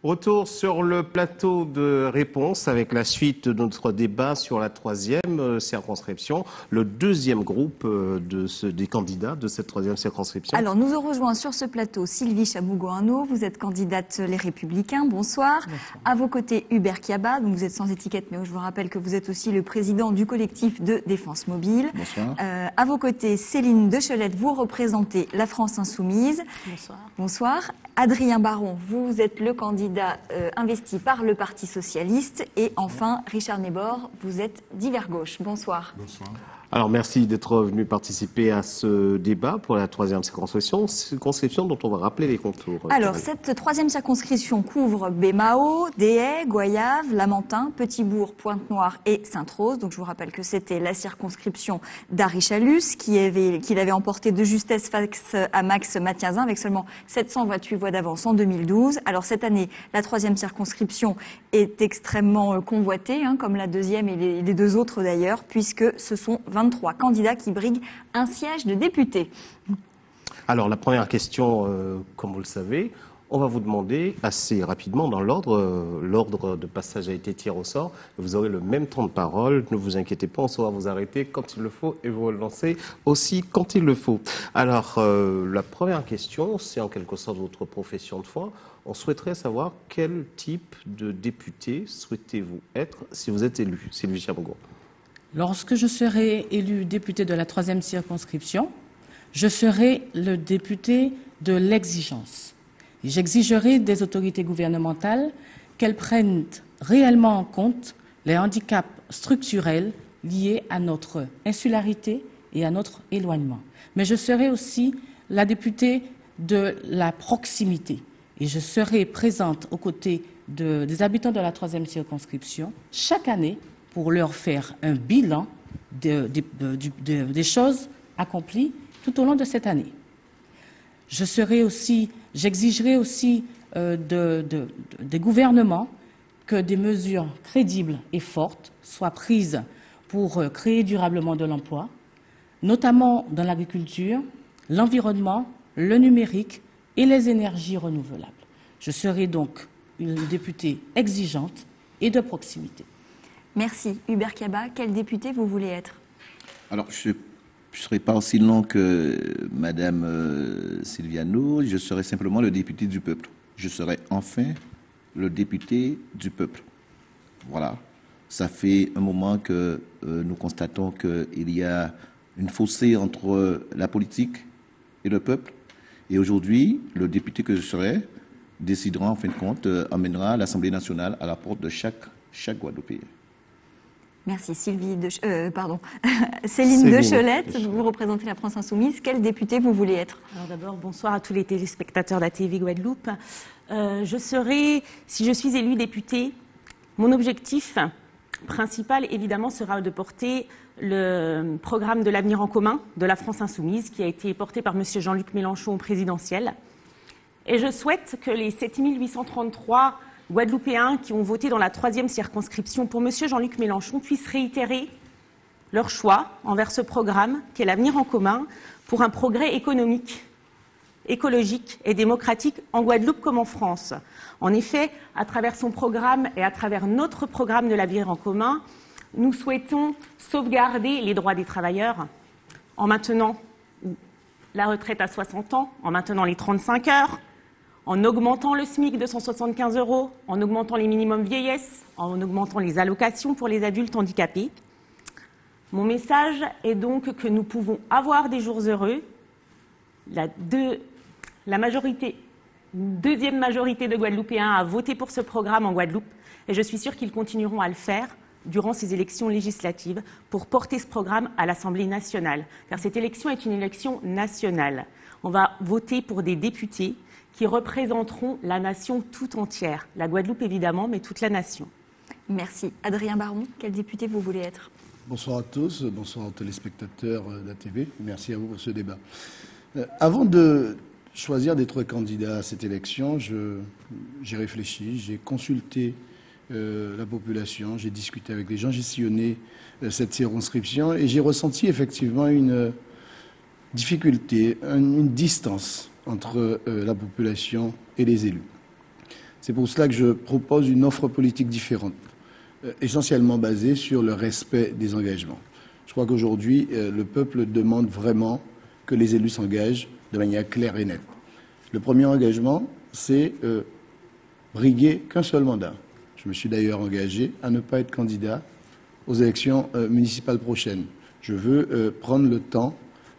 Retour sur le plateau de réponse avec la suite de notre débat sur la troisième circonscription, le deuxième groupe des candidats de cette troisième circonscription. Alors, nous aurons rejoint sur ce plateau Sylvie Chabougo-Arnaud. Vous êtes candidate Les Républicains. Bonsoir. Bonsoir. À vos côtés, Hubert Kiaba. Donc, vous êtes sans étiquette, mais je vous rappelle que vous êtes aussi le président du collectif de défense mobile. Bonsoir. À vos côtés, Céline Dechelette. Vous représentez la France Insoumise. Bonsoir. Bonsoir. Adrien Baron, vous êtes le candidat investi par le Parti socialiste. Et enfin, Richard Nebor, vous êtes d'Hiver Gauche. Bonsoir. Bonsoir. Alors merci d'être venu participer à ce débat pour la troisième circonscription dont on va rappeler les contours. Alors cette troisième circonscription couvre Bémao, Déhay, Goyave, Lamentin, Petit-Bourg, Pointe-Noire et Sainte-Rose. Donc je vous rappelle que c'était la circonscription d'Harry Chalus qui l'avait emporté de justesse face à Max Mathiazin avec seulement 728 voix d'avance en 2012. Alors cette année, la troisième circonscription est extrêmement convoitée, comme la deuxième et les deux autres d'ailleurs, puisque ce sont 23 candidats qui briguent un siège de député. Alors la première question, comme vous le savez, on va vous demander assez rapidement dans l'ordre de passage a été tiré au sort. Vous aurez le même temps de parole, ne vous inquiétez pas, on saura vous arrêter quand il le faut et vous relancer aussi quand il le faut. Alors la première question, c'est en quelque sorte votre profession de foi. On souhaiterait savoir quel type de député souhaitez-vous être si vous êtes élu, Sylvie Chabougo. Lorsque je serai élu député de la troisième circonscription, je serai le député de l'exigence. J'exigerai des autorités gouvernementales qu'elles prennent réellement en compte les handicaps structurels liés à notre insularité et à notre éloignement. Mais je serai aussi la députée de la proximité et je serai présente aux côtés des habitants de la troisième circonscription chaque année pour leur faire un bilan des choses accomplies tout au long de cette année. J'exigerai aussi des gouvernements que des mesures crédibles et fortes soient prises pour créer durablement de l'emploi, notamment dans l'agriculture, l'environnement, le numérique et les énergies renouvelables. Je serai donc une députée exigeante et de proximité. Merci. Hubert Kiaba, quel député vous voulez être? Alors, je ne serai pas aussi long que Madame Sylviano, je serai simplement le député du peuple. Je serai enfin le député du peuple. Voilà. Ça fait un moment que nous constatons qu'il y a une fossé entre la politique et le peuple. Et aujourd'hui, le député que je serai décidera, en fin de compte, emmènera l'Assemblée nationale à la porte de chaque Guadeloupéen. Merci. Céline Dechelette, vous représentez la France Insoumise. Quel député vous voulez être? Alors d'abord, bonsoir à tous les téléspectateurs de la TV Guadeloupe. Si je suis élue députée, mon objectif principal, évidemment, sera de porter le programme de l'avenir en commun de la France Insoumise, qui a été porté par M. Jean-Luc Mélenchon au présidentiel. Et je souhaite que les 7833 Guadeloupéens qui ont voté dans la troisième circonscription pour M. Jean-Luc Mélenchon puissent réitérer leur choix envers ce programme qui est l'avenir en commun pour un progrès économique, écologique et démocratique en Guadeloupe comme en France. En effet, à travers son programme et à travers notre programme de l'avenir en commun, nous souhaitons sauvegarder les droits des travailleurs en maintenant la retraite à 60 ans, en maintenant les 35 heures, en augmentant le SMIC de 175 €, en augmentant les minimums vieillesse, en augmentant les allocations pour les adultes handicapés. Mon message est donc que nous pouvons avoir des jours heureux. Deuxième majorité de Guadeloupéens a voté pour ce programme en Guadeloupe et je suis sûre qu'ils continueront à le faire durant ces élections législatives pour porter ce programme à l'Assemblée nationale. Car cette élection est une élection nationale. On va voter pour des députés qui représenteront la nation tout entière. La Guadeloupe, évidemment, mais toute la nation. Merci. Adrien Baron, quel député vous voulez être? Bonsoir à tous, bonsoir aux téléspectateurs de la TV. Merci à vous pour ce débat. Avant de choisir d'être candidat à cette élection, j'ai réfléchi, j'ai consulté la population, j'ai discuté avec les gens, j'ai sillonné cette circonscription et j'ai ressenti effectivement une difficulté, une distance entre la population et les élus. C'est pour cela que je propose une offre politique différente, essentiellement basée sur le respect des engagements. Je crois qu'aujourd'hui, le peuple demande vraiment que les élus s'engagent de manière claire et nette. Le premier engagement, c'est briguer qu'un seul mandat. Je me suis d'ailleurs engagé à ne pas être candidat aux élections municipales prochaines. Je veux prendre le temps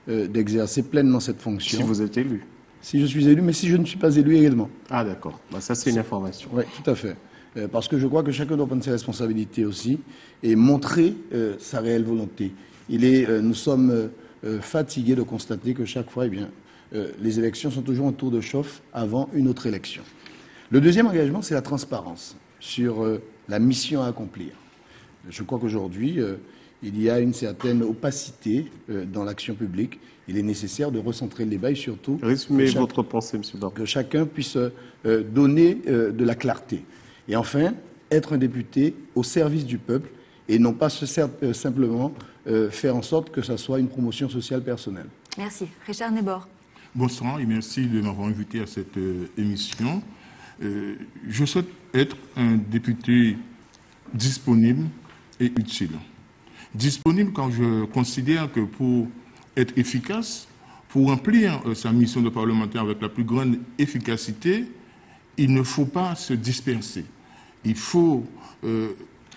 d'exercer pleinement cette fonction. Si vous êtes élu. Si je suis élu, mais si je ne suis pas élu également. Ah d'accord, ça c'est une information. Oui, tout à fait. Parce que je crois que chacun doit prendre ses responsabilités aussi et montrer sa réelle volonté. Nous sommes fatigués de constater que chaque fois, les élections sont toujours un tour de chauffe avant une autre élection. Le deuxième engagement, c'est la transparence sur la mission à accomplir. Je crois qu'aujourd'hui, il y a une certaine opacité dans l'action publique. Il est nécessaire de recentrer le débat et surtout résumez votre pensée, M. Barre. Que chacun puisse donner de la clarté. Et enfin, être un député au service du peuple et non pas simplement faire en sorte que ça soit une promotion sociale personnelle. Merci. Richard Nebor. Bonsoir et merci de m'avoir invité à cette émission. Je souhaite être un député disponible et utile. Disponible quand je considère que pour être efficace, pour remplir sa mission de parlementaire avec la plus grande efficacité, il ne faut pas se disperser. Il faut,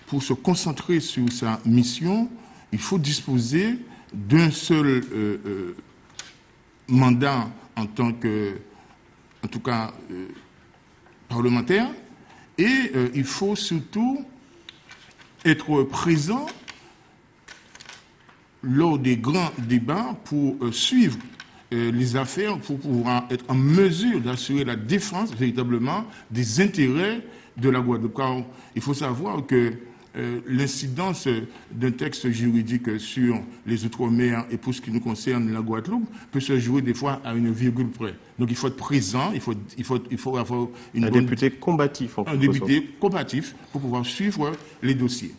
pour se concentrer sur sa mission, il faut disposer d'un seul mandat en tant que, en tout cas, parlementaire, et il faut surtout être présent lors des grands débats pour suivre les affaires, pour pouvoir être en mesure d'assurer la défense véritablement des intérêts de la Guadeloupe. Car il faut savoir que l'incidence d'un texte juridique sur les Outre-mer et pour ce qui nous concerne la Guadeloupe peut se jouer des fois à une virgule près. Donc il faut être présent, il faut avoir un député combatif. Un député combatif pour pouvoir suivre les dossiers.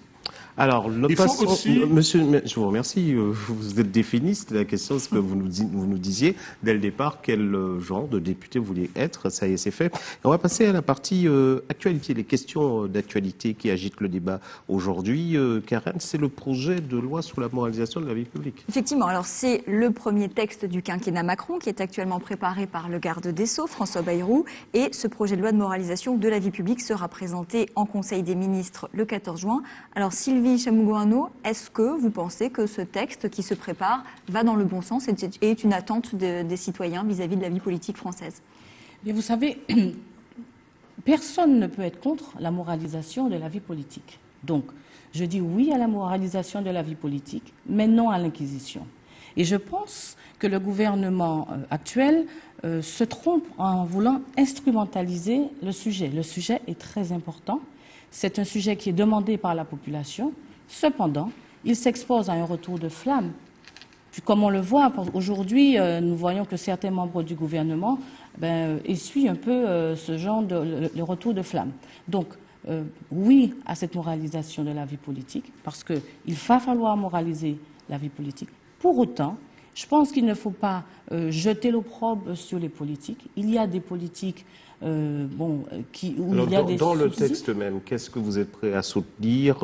Alors, monsieur, je vous remercie. Vous êtes défini, c'était la question, ce que vous nous disiez dès le départ, quel genre de député vous vouliez être. Ça y est, c'est fait. Et on va passer à la partie actualité, les questions d'actualité qui agitent le débat aujourd'hui. Karen, c'est le projet de loi sur la moralisation de la vie publique. Effectivement, alors c'est le premier texte du quinquennat Macron qui est actuellement préparé par le garde des Sceaux, François Bayrou, et ce projet de loi de moralisation de la vie publique sera présenté en Conseil des ministres le 14 juin. Alors, Sylvie Chamou-Gourano, est-ce que vous pensez que ce texte qui se prépare va dans le bon sens et est une attente des citoyens vis-à-vis de la vie politique française? Mais vous savez, personne ne peut être contre la moralisation de la vie politique. Donc, je dis oui à la moralisation de la vie politique, mais non à l'inquisition. Et je pense que le gouvernement actuel se trompe en voulant instrumentaliser le sujet. Le sujet est très important. C'est un sujet qui est demandé par la population. Cependant, il s'expose à un retour de flamme. Puis, comme on le voit aujourd'hui, nous voyons que certains membres du gouvernement essuient un peu ce genre le retour de flamme. Donc, oui à cette moralisation de la vie politique, parce qu'il va falloir moraliser la vie politique. Pour autant, je pense qu'il ne faut pas jeter l'opprobre sur les politiques. Il y a des politiques Alors, dans le texte même, qu'est-ce que vous êtes prêt à soutenir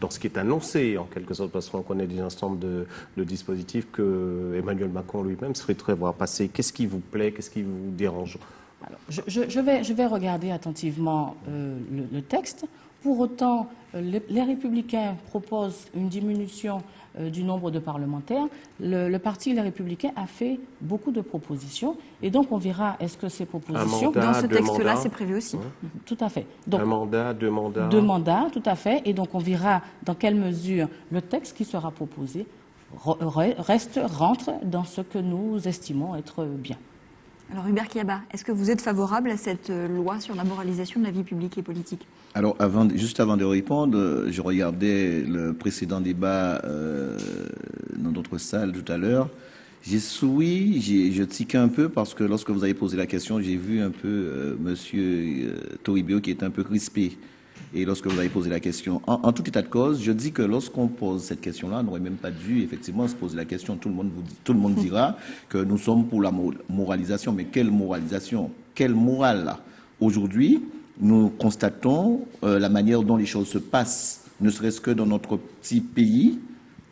dans ce qui est annoncé, en quelque sorte, parce qu'on connaît des ensembles de dispositifs que Emmanuel Macron lui-même souhaiterait voir passer. Qu'est-ce qui vous plaît, qu'est-ce qui vous dérange? Alors, je vais regarder attentivement le texte. Pour autant, les Républicains proposent une diminution du nombre de parlementaires. Le parti Les Républicains a fait beaucoup de propositions et donc on verra est-ce que ces propositions... Dans ce texte-là, c'est prévu aussi. Tout à fait. Donc, un mandat, deux mandats. Deux mandats, tout à fait. Et donc on verra dans quelle mesure le texte qui sera proposé rentre dans ce que nous estimons être bien. Alors Hubert Kiaba, est-ce que vous êtes favorable à cette loi sur la moralisation de la vie publique et politique? Alors, juste avant de répondre, je regardais le précédent débat dans notre salle tout à l'heure. J'ai souri, je tiquais un peu parce que lorsque vous avez posé la question, j'ai vu un peu Monsieur Toribio qui est un peu crispé. Et lorsque vous avez posé la question, en tout état de cause, je dis que lorsqu'on pose cette question-là, on n'aurait même pas dû effectivement se poser la question. Tout le monde dira que nous sommes pour la moralisation. Mais quelle moralisation? Quelle morale là? Aujourd'hui, nous constatons la manière dont les choses se passent, ne serait-ce que dans notre petit pays,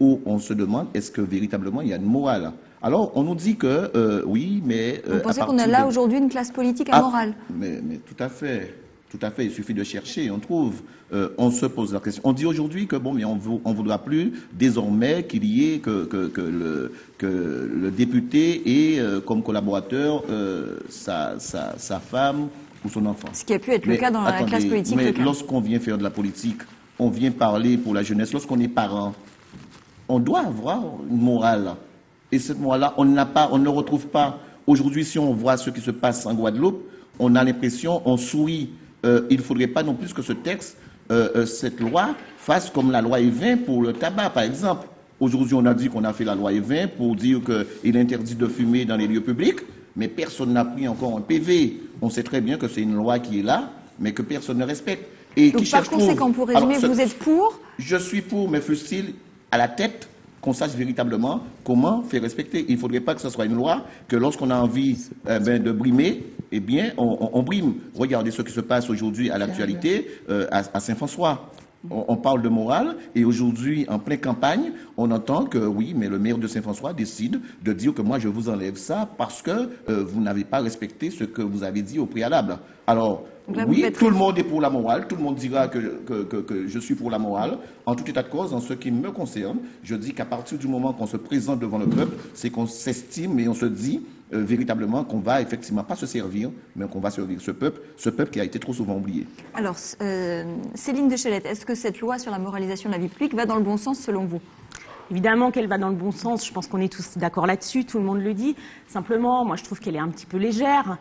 où on se demande est-ce que véritablement il y a une morale. Alors, on nous dit que oui, mais... Vous pensez qu'on a là aujourd'hui une classe politique amorale? Mais tout à fait. Tout à fait. Il suffit de chercher, on trouve. On se pose la question. On dit aujourd'hui que bon, mais on voudra plus désormais qu'il y ait que le député ait comme collaborateur sa femme ou son enfant. Ce qui a pu être le cas dans la classe politique locale. Mais lorsqu'on vient faire de la politique, on vient parler pour la jeunesse. Lorsqu'on est parent, on doit avoir une morale. Et cette morale-là, on ne retrouve pas. Aujourd'hui, si on voit ce qui se passe en Guadeloupe, on a l'impression, on sourit. Il ne faudrait pas non plus que ce texte, cette loi, fasse comme la loi E20 pour le tabac, par exemple. Aujourd'hui, on a dit qu'on a fait la loi E20 pour dire qu'il est interdit de fumer dans les lieux publics, mais personne n'a pris encore un PV. On sait très bien que c'est une loi qui est là, mais que personne ne respecte. Et donc, par conséquent, pour résumer, vous êtes pour? Je suis pour, mais fût-il à la tête qu'on sache véritablement comment faire respecter. Il ne faudrait pas que ce soit une loi que lorsqu'on a envie de brimer, eh bien, on brime. Regardez ce qui se passe aujourd'hui à l'actualité à Saint-François. On parle de morale et aujourd'hui, en pleine campagne, on entend que oui, mais le maire de Saint-François décide de dire que moi, je vous enlève ça parce que vous n'avez pas respecté ce que vous avez dit au préalable. Alors, là, oui, tout le monde est pour la morale, tout le monde dira que je suis pour la morale. En tout état de cause, en ce qui me concerne, je dis qu'à partir du moment qu'on se présente devant le peuple, c'est qu'on s'estime et on se dit véritablement qu'on va effectivement pas se servir, mais qu'on va servir ce peuple qui a été trop souvent oublié. Alors, Céline Deschelette, est-ce que cette loi sur la moralisation de la vie publique va dans le bon sens selon vous? Évidemment qu'elle va dans le bon sens, je pense qu'on est tous d'accord là-dessus, tout le monde le dit. Simplement, moi je trouve qu'elle est un petit peu légère.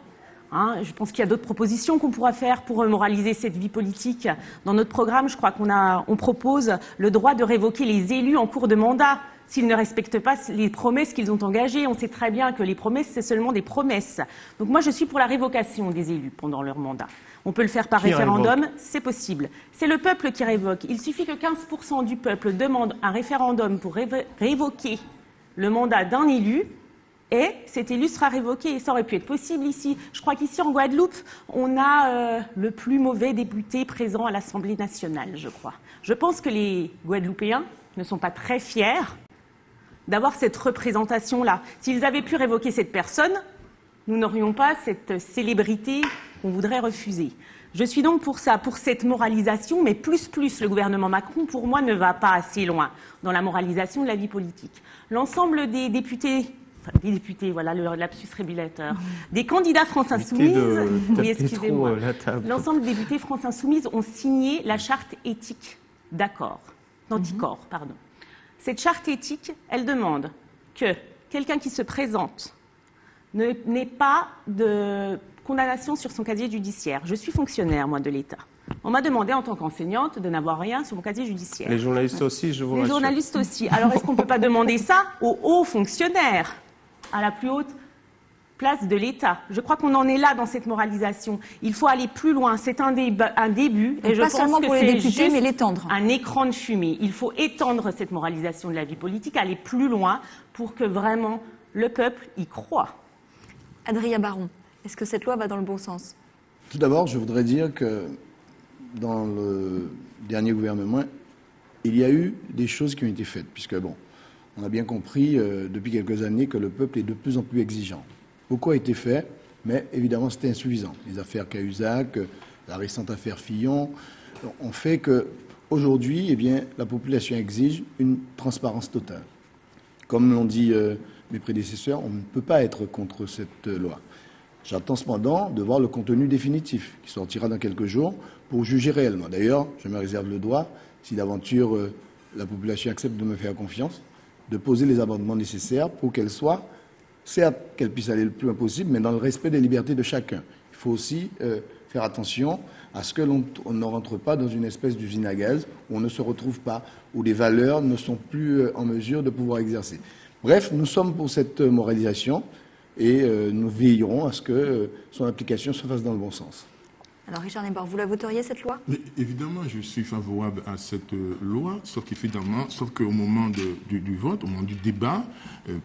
Je pense qu'il y a d'autres propositions qu'on pourra faire pour moraliser cette vie politique. Dans notre programme, je crois qu'on propose le droit de révoquer les élus en cours de mandat s'ils ne respectent pas les promesses qu'ils ont engagées. On sait très bien que les promesses, c'est seulement des promesses. Donc moi, je suis pour la révocation des élus pendant leur mandat. On peut le faire par référendum, c'est possible. C'est le peuple qui révoque. Il suffit que 15% du peuple demande un référendum pour révoquer le mandat d'un élu. Et cet élu sera révoqué. Et ça aurait pu être possible ici. Je crois qu'ici, en Guadeloupe, on a le plus mauvais député présent à l'Assemblée nationale, je crois. Je pense que les Guadeloupéens ne sont pas très fiers d'avoir cette représentation-là. S'ils avaient pu révoquer cette personne, nous n'aurions pas cette célébrité qu'on voudrait refuser. Je suis donc pour ça, pour cette moralisation, mais plus le gouvernement Macron, pour moi, ne va pas assez loin dans la moralisation de la vie politique. L'ensemble des députés... Enfin, des députés, voilà le lapsus révélateur. Des candidats France Insoumise, oui, excusez-moi. L'ensemble des députés France Insoumise ont signé la charte éthique d'anticorps, pardon. Cette charte éthique, elle demande que quelqu'un qui se présente n'ait pas de condamnation sur son casier judiciaire. Je suis fonctionnaire, moi, de l'État. On m'a demandé, en tant qu'enseignante, de n'avoir rien sur mon casier judiciaire. Les journalistes aussi, je vous rassure. Les journalistes aussi. Alors, est-ce qu'on ne peut pas demander ça aux hauts fonctionnaires, à la plus haute place de l'État? Je crois qu'on en est là dans cette moralisation. Il faut aller plus loin. C'est un début. Et je pense que pour les députés, mais l'étendre. Un écran de fumée. Il faut étendre cette moralisation de la vie politique, aller plus loin pour que vraiment le peuple y croit. Adrien Baron, est-ce que cette loi va dans le bon sens? Tout d'abord, je voudrais dire que dans le dernier gouvernement, il y a eu des choses qui ont été faites, puisque bon, on a bien compris depuis quelques années que le peuple est de plus en plus exigeant. Beaucoup a été fait, mais évidemment c'était insuffisant. Les affaires Cahuzac, la récente affaire Fillon, ont fait qu'aujourd'hui, eh bien, la population exige une transparence totale. Comme l'ont dit mes prédécesseurs, on ne peut pas être contre cette loi. J'attends cependant de voir le contenu définitif qui sortira dans quelques jours pour juger réellement. D'ailleurs, je me réserve le droit, si d'aventure la population accepte de me faire confiance, de poser les amendements nécessaires pour qu'elle soit, certes, qu'elle puisse aller le plus loin possible, mais dans le respect des libertés de chacun. Il faut aussi faire attention à ce que l'on ne rentre pas dans une espèce d'usine à gaz où on ne se retrouve pas, où les valeurs ne sont plus en mesure de pouvoir exercer. Bref, nous sommes pour cette moralisation et nous veillerons à ce que son application se fasse dans le bon sens. Alors Richard Nebor, vous la voteriez cette loi? Mais évidemment, je suis favorable à cette loi, sauf qu'au moment du vote, au moment du débat,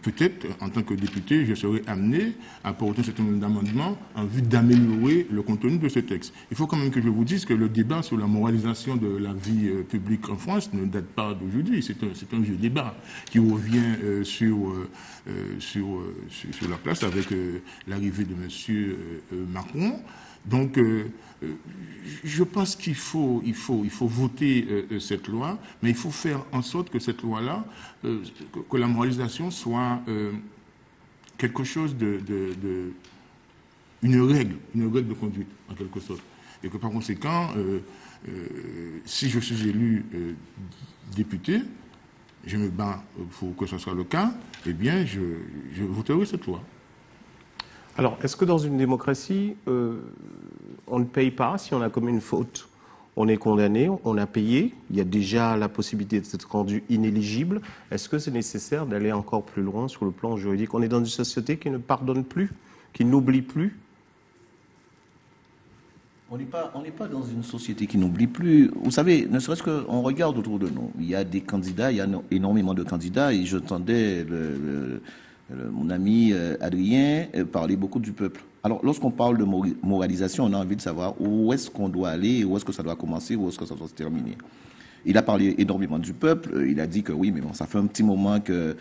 peut-être, en tant que député, je serai amené à porter un certain nombre d'amendements en vue d'améliorer le contenu de ce texte. Il faut quand même que je vous dise que le débat sur la moralisation de la vie publique en France ne date pas d'aujourd'hui. C'est un vieux débat qui revient sur la place avec l'arrivée de M. Macron. Donc, je pense qu'il faut voter cette loi, mais il faut faire en sorte que cette loi-là, que la moralisation soit quelque chose une règle de conduite, en quelque sorte. Et que par conséquent, si je suis élu député, je me bats pour que ce soit le cas, eh bien, je voterai cette loi. Alors, est-ce que dans une démocratie, on ne paye pas si on a commis une faute? On est condamné, on a payé, il y a déjà la possibilité d'être rendu inéligible. Est-ce que c'est nécessaire d'aller encore plus loin sur le plan juridique? On est dans une société qui ne pardonne plus, qui n'oublie plus. On n'est pas dans une société qui n'oublie plus. Vous savez, ne serait-ce qu'on regarde autour de nous. Il y a des candidats, il y a énormément de candidats, et j'entendais mon ami Adrien parlait beaucoup du peuple. Alors, lorsqu'on parle de moralisation, on a envie de savoir où est-ce qu'on doit aller, où est-ce que ça doit commencer, où est-ce que ça doit se terminer. Il a parlé énormément du peuple. Il a dit que oui, mais bon, ça fait un petit moment que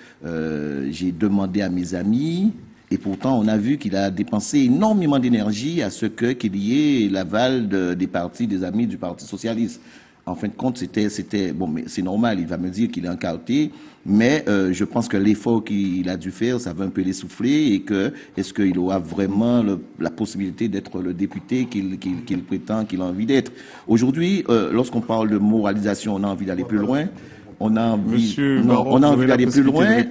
j'ai demandé à mes amis, et pourtant on a vu qu'il a dépensé énormément d'énergie à ce qu'il y ait l'aval des partis, des amis du Parti socialiste. En fin de compte, c'était bon, mais c'est normal. Il va me dire qu'il est encarté, mais je pense que l'effort qu'il a dû faire, ça va un peu l'essouffler, et que est-ce qu'il aura vraiment la possibilité d'être le député qu'il prétend, qu'il a envie d'être. Aujourd'hui, lorsqu'on parle de moralisation, on a envie d'aller plus loin. On a envie d'aller plus loin.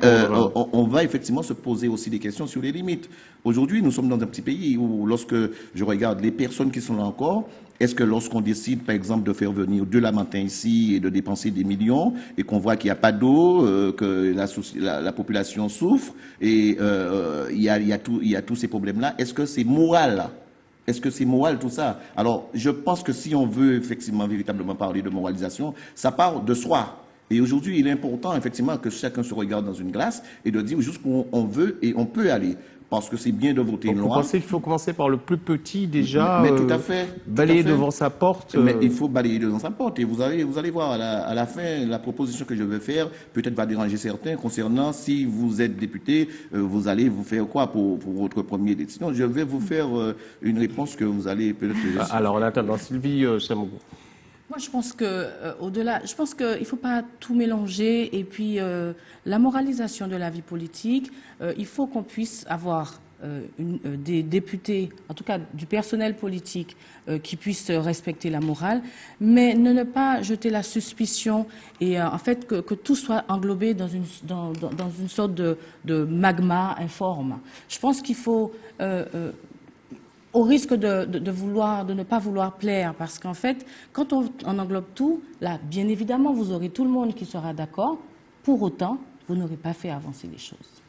On va effectivement se poser aussi des questions sur les limites. Aujourd'hui, nous sommes dans un petit pays où, lorsque je regarde les personnes qui sont là encore, est-ce que lorsqu'on décide, par exemple, de faire venir de Lamentin ici et de dépenser des millions, et qu'on voit qu'il n'y a pas d'eau, que la population souffre, et il y a tous ces problèmes-là, est-ce que c'est moral là? Est-ce que c'est moral tout ça? Alors, je pense que si on veut effectivement véritablement parler de moralisation, ça part de soi. Et aujourd'hui, il est important, effectivement, que chacun se regarde dans une glace et de dire jusqu'où on veut et on peut aller. Parce que c'est bien de voter une loi. Vous pensez qu'il faut commencer par le plus petit déjà, mais tout à fait, balayer devant sa porte Mais il faut balayer devant sa porte. Et vous allez voir, à la fin, la proposition que je vais faire, peut-être va déranger certains concernant si vous êtes député, vous allez vous faire quoi pour votre première décision. Je vais vous faire une réponse que vous allez peut-être... Alors, en attendant, Sylvie Chamogou. Moi, je pense que je pense qu'il ne faut pas tout mélanger. Et puis, la moralisation de la vie politique, il faut qu'on puisse avoir des députés, en tout cas du personnel politique, qui puissent respecter la morale, mais ne pas jeter la suspicion et en fait que tout soit englobé dans une sorte de magma informe. Je pense qu'il faut au risque de ne pas vouloir plaire, parce qu'en fait, quand on englobe tout, là, bien évidemment, vous aurez tout le monde qui sera d'accord. Pour autant, vous n'aurez pas fait avancer les choses.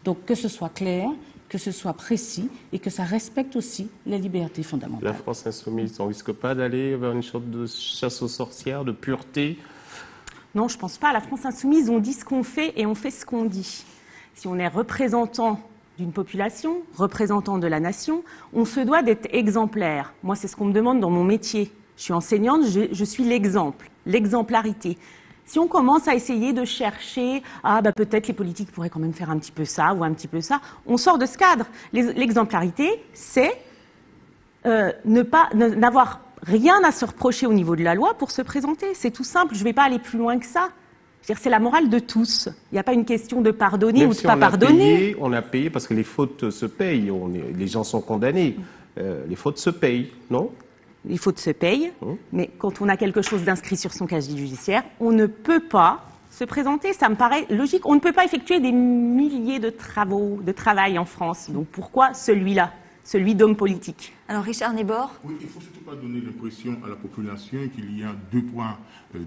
Donc, que ce soit clair, que ce soit précis et que ça respecte aussi les libertés fondamentales. La France insoumise, on ne risque pas d'aller vers une sorte de chasse aux sorcières, de pureté? Non, je ne pense pas. La France insoumise, on dit ce qu'on fait et on fait ce qu'on dit. Si on est représentant d'une population, représentant de la nation, on se doit d'être exemplaire. Moi, c'est ce qu'on me demande dans mon métier. Je suis enseignante, je suis l'exemple, l'exemplarité. Si on commence à essayer de chercher, peut-être les politiques pourraient quand même faire un petit peu ça ou un petit peu ça, on sort de ce cadre. L'exemplarité, c'est n'avoir rien à se reprocher au niveau de la loi pour se présenter. C'est tout simple, je ne vais pas aller plus loin que ça. C'est la morale de tous. Il n'y a pas une question de pardonner ou de ne pas pardonner. On a payé parce que les fautes se payent. Les gens sont condamnés. Les fautes se payent, non? Les fautes se payent, mais quand on a quelque chose d'inscrit sur son casier judiciaire, on ne peut pas se présenter. Ça me paraît logique. On ne peut pas effectuer des milliers de travail en France. Donc pourquoi celui-là, celui d'homme politique? Alors Richard Nebor. Oui, il ne faut surtout pas donner l'impression à la population qu'il y a 2 poids,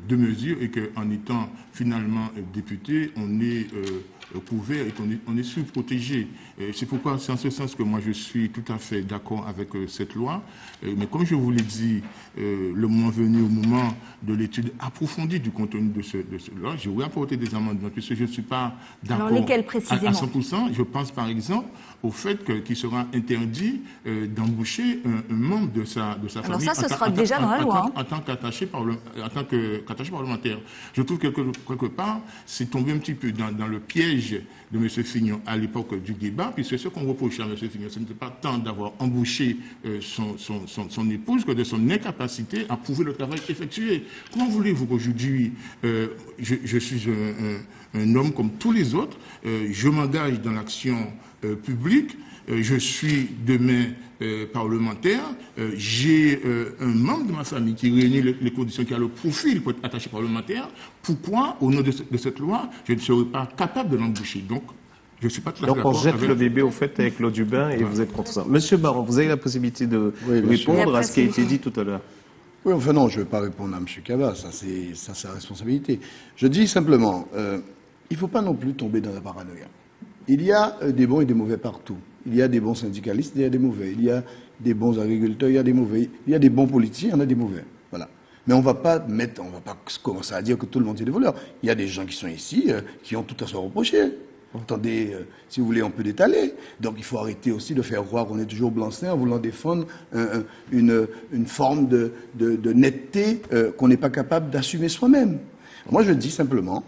2 mesures et qu'en étant finalement député, on est couvert et qu'on est surprotégé. C'est pourquoi c'est en ce sens que moi je suis tout à fait d'accord avec cette loi. Mais comme je vous l'ai dit, le moment venu, au moment de l'étude approfondie du contenu de ce loi, je vais apporter des amendements puisque je ne suis pas d'accord Alors lesquels précisément à 100%. Je pense par exemple au fait qu'il sera interdit d'embaucher un membre de sa Alors famille. Ça, ce sera déjà dans la loi. En tant qu'attaché parlementaire. Je trouve que quelque part, c'est tombé un petit peu dans le piège de M. Fignon à l'époque du débat, puisque ce qu'on reprochait à M. Fignon, ce n'était pas tant d'avoir embauché son épouse que de son incapacité à prouver le travail effectué. Comment voulez-vous qu'aujourd'hui, je suis un homme comme tous les autres, je m'engage dans l'action publique, je suis demain parlementaire, j'ai un membre de ma famille qui réunit les conditions, qui a le profil pour être attaché parlementaire. Pourquoi, au nom de cette loi, je ne serais pas capable de l'embaucher? Donc, je ne suis pas tout à fait d'accord. Donc on jette le bébé au fait avec l'eau du bain et vous êtes contre ça. Monsieur Baron, vous avez la possibilité de répondre à ce qui a été dit tout à l'heure. Oui, enfin non, je ne vais pas répondre à M. Cava, ça c'est sa responsabilité. Je dis simplement, il ne faut pas non plus tomber dans la paranoïa. Il y a des bons et des mauvais partout. Il y a des bons syndicalistes, il y a des mauvais. Il y a des bons agriculteurs, il y a des mauvais. Il y a des bons politiciens, il y en a des mauvais. Voilà. Mais on va pas commencer à dire que tout le monde est des voleurs. Il y a des gens qui sont ici, qui ont tout à se reprocher. Attendez, si vous voulez, on peut l'étaler. Donc il faut arrêter aussi de faire croire qu'on est toujours blanc-seing en voulant défendre une forme de netteté qu'on n'est pas capable d'assumer soi-même. Moi, je dis simplement,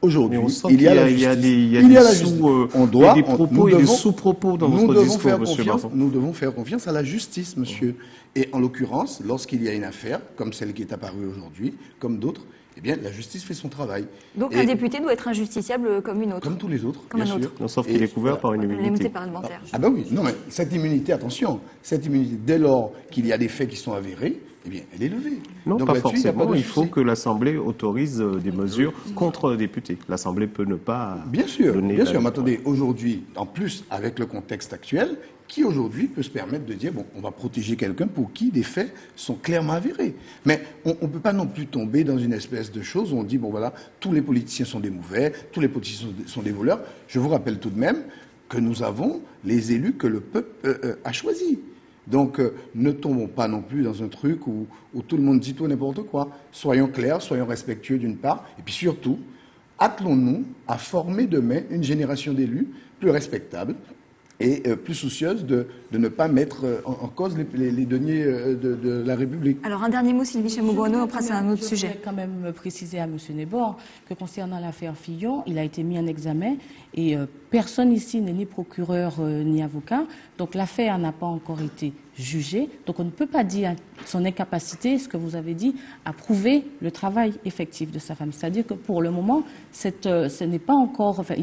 aujourd'hui, il y a la justice. Il y a la justice. On doit, il y a des propos et des sous-propos dans votre discours, monsieur Baron. Nous devons faire confiance à la justice, monsieur. Et en l'occurrence, lorsqu'il y a une affaire, comme celle qui est apparue aujourd'hui, comme d'autres, eh bien, la justice fait son travail. Donc un député doit être injusticiable comme une autre. Comme tous les autres, comme bien un sûr. autre. Non, sauf qu'il est couvert par une immunité. L'immunité parlementaire. Ah ben oui, non mais cette immunité, attention, cette immunité, dès lors qu'il y a des faits qui sont avérés, eh bien, elle est levée. Non, donc, pas là-dessus, forcément. pas Il faut que l'Assemblée autorise des mesures contre le député. L'Assemblée peut ne pas bien sûr, donner... Bien sûr, mais attendez, aujourd'hui, en plus, avec le contexte actuel, qui aujourd'hui peut se permettre de dire, bon, on va protéger quelqu'un pour qui des faits sont clairement avérés. Mais on ne peut pas non plus tomber dans une espèce de chose où on dit, bon voilà, tous les politiciens sont des mauvais, tous les politiciens sont des voleurs. Je vous rappelle tout de même que nous avons les élus que le peuple a choisis. Donc, ne tombons pas non plus dans un truc où tout le monde dit tout et n'importe quoi. Soyons clairs, soyons respectueux d'une part, et puis surtout, attelons-nous à former demain une génération d'élus plus respectables et plus soucieuse de ne pas mettre en cause les deniers de la République. Alors un dernier mot, Sylvie Chamogouano, après c'est un autre sujet. Je voudrais quand même préciser à M. Nebor que concernant l'affaire Fillon, il a été mis en examen et personne ici n'est ni procureur ni avocat, donc l'affaire n'a pas encore été jugée, donc on ne peut pas dire son incapacité, ce que vous avez dit, à prouver le travail effectif de sa femme. C'est-à-dire que pour le moment, ce n'est pas encore... Enfin,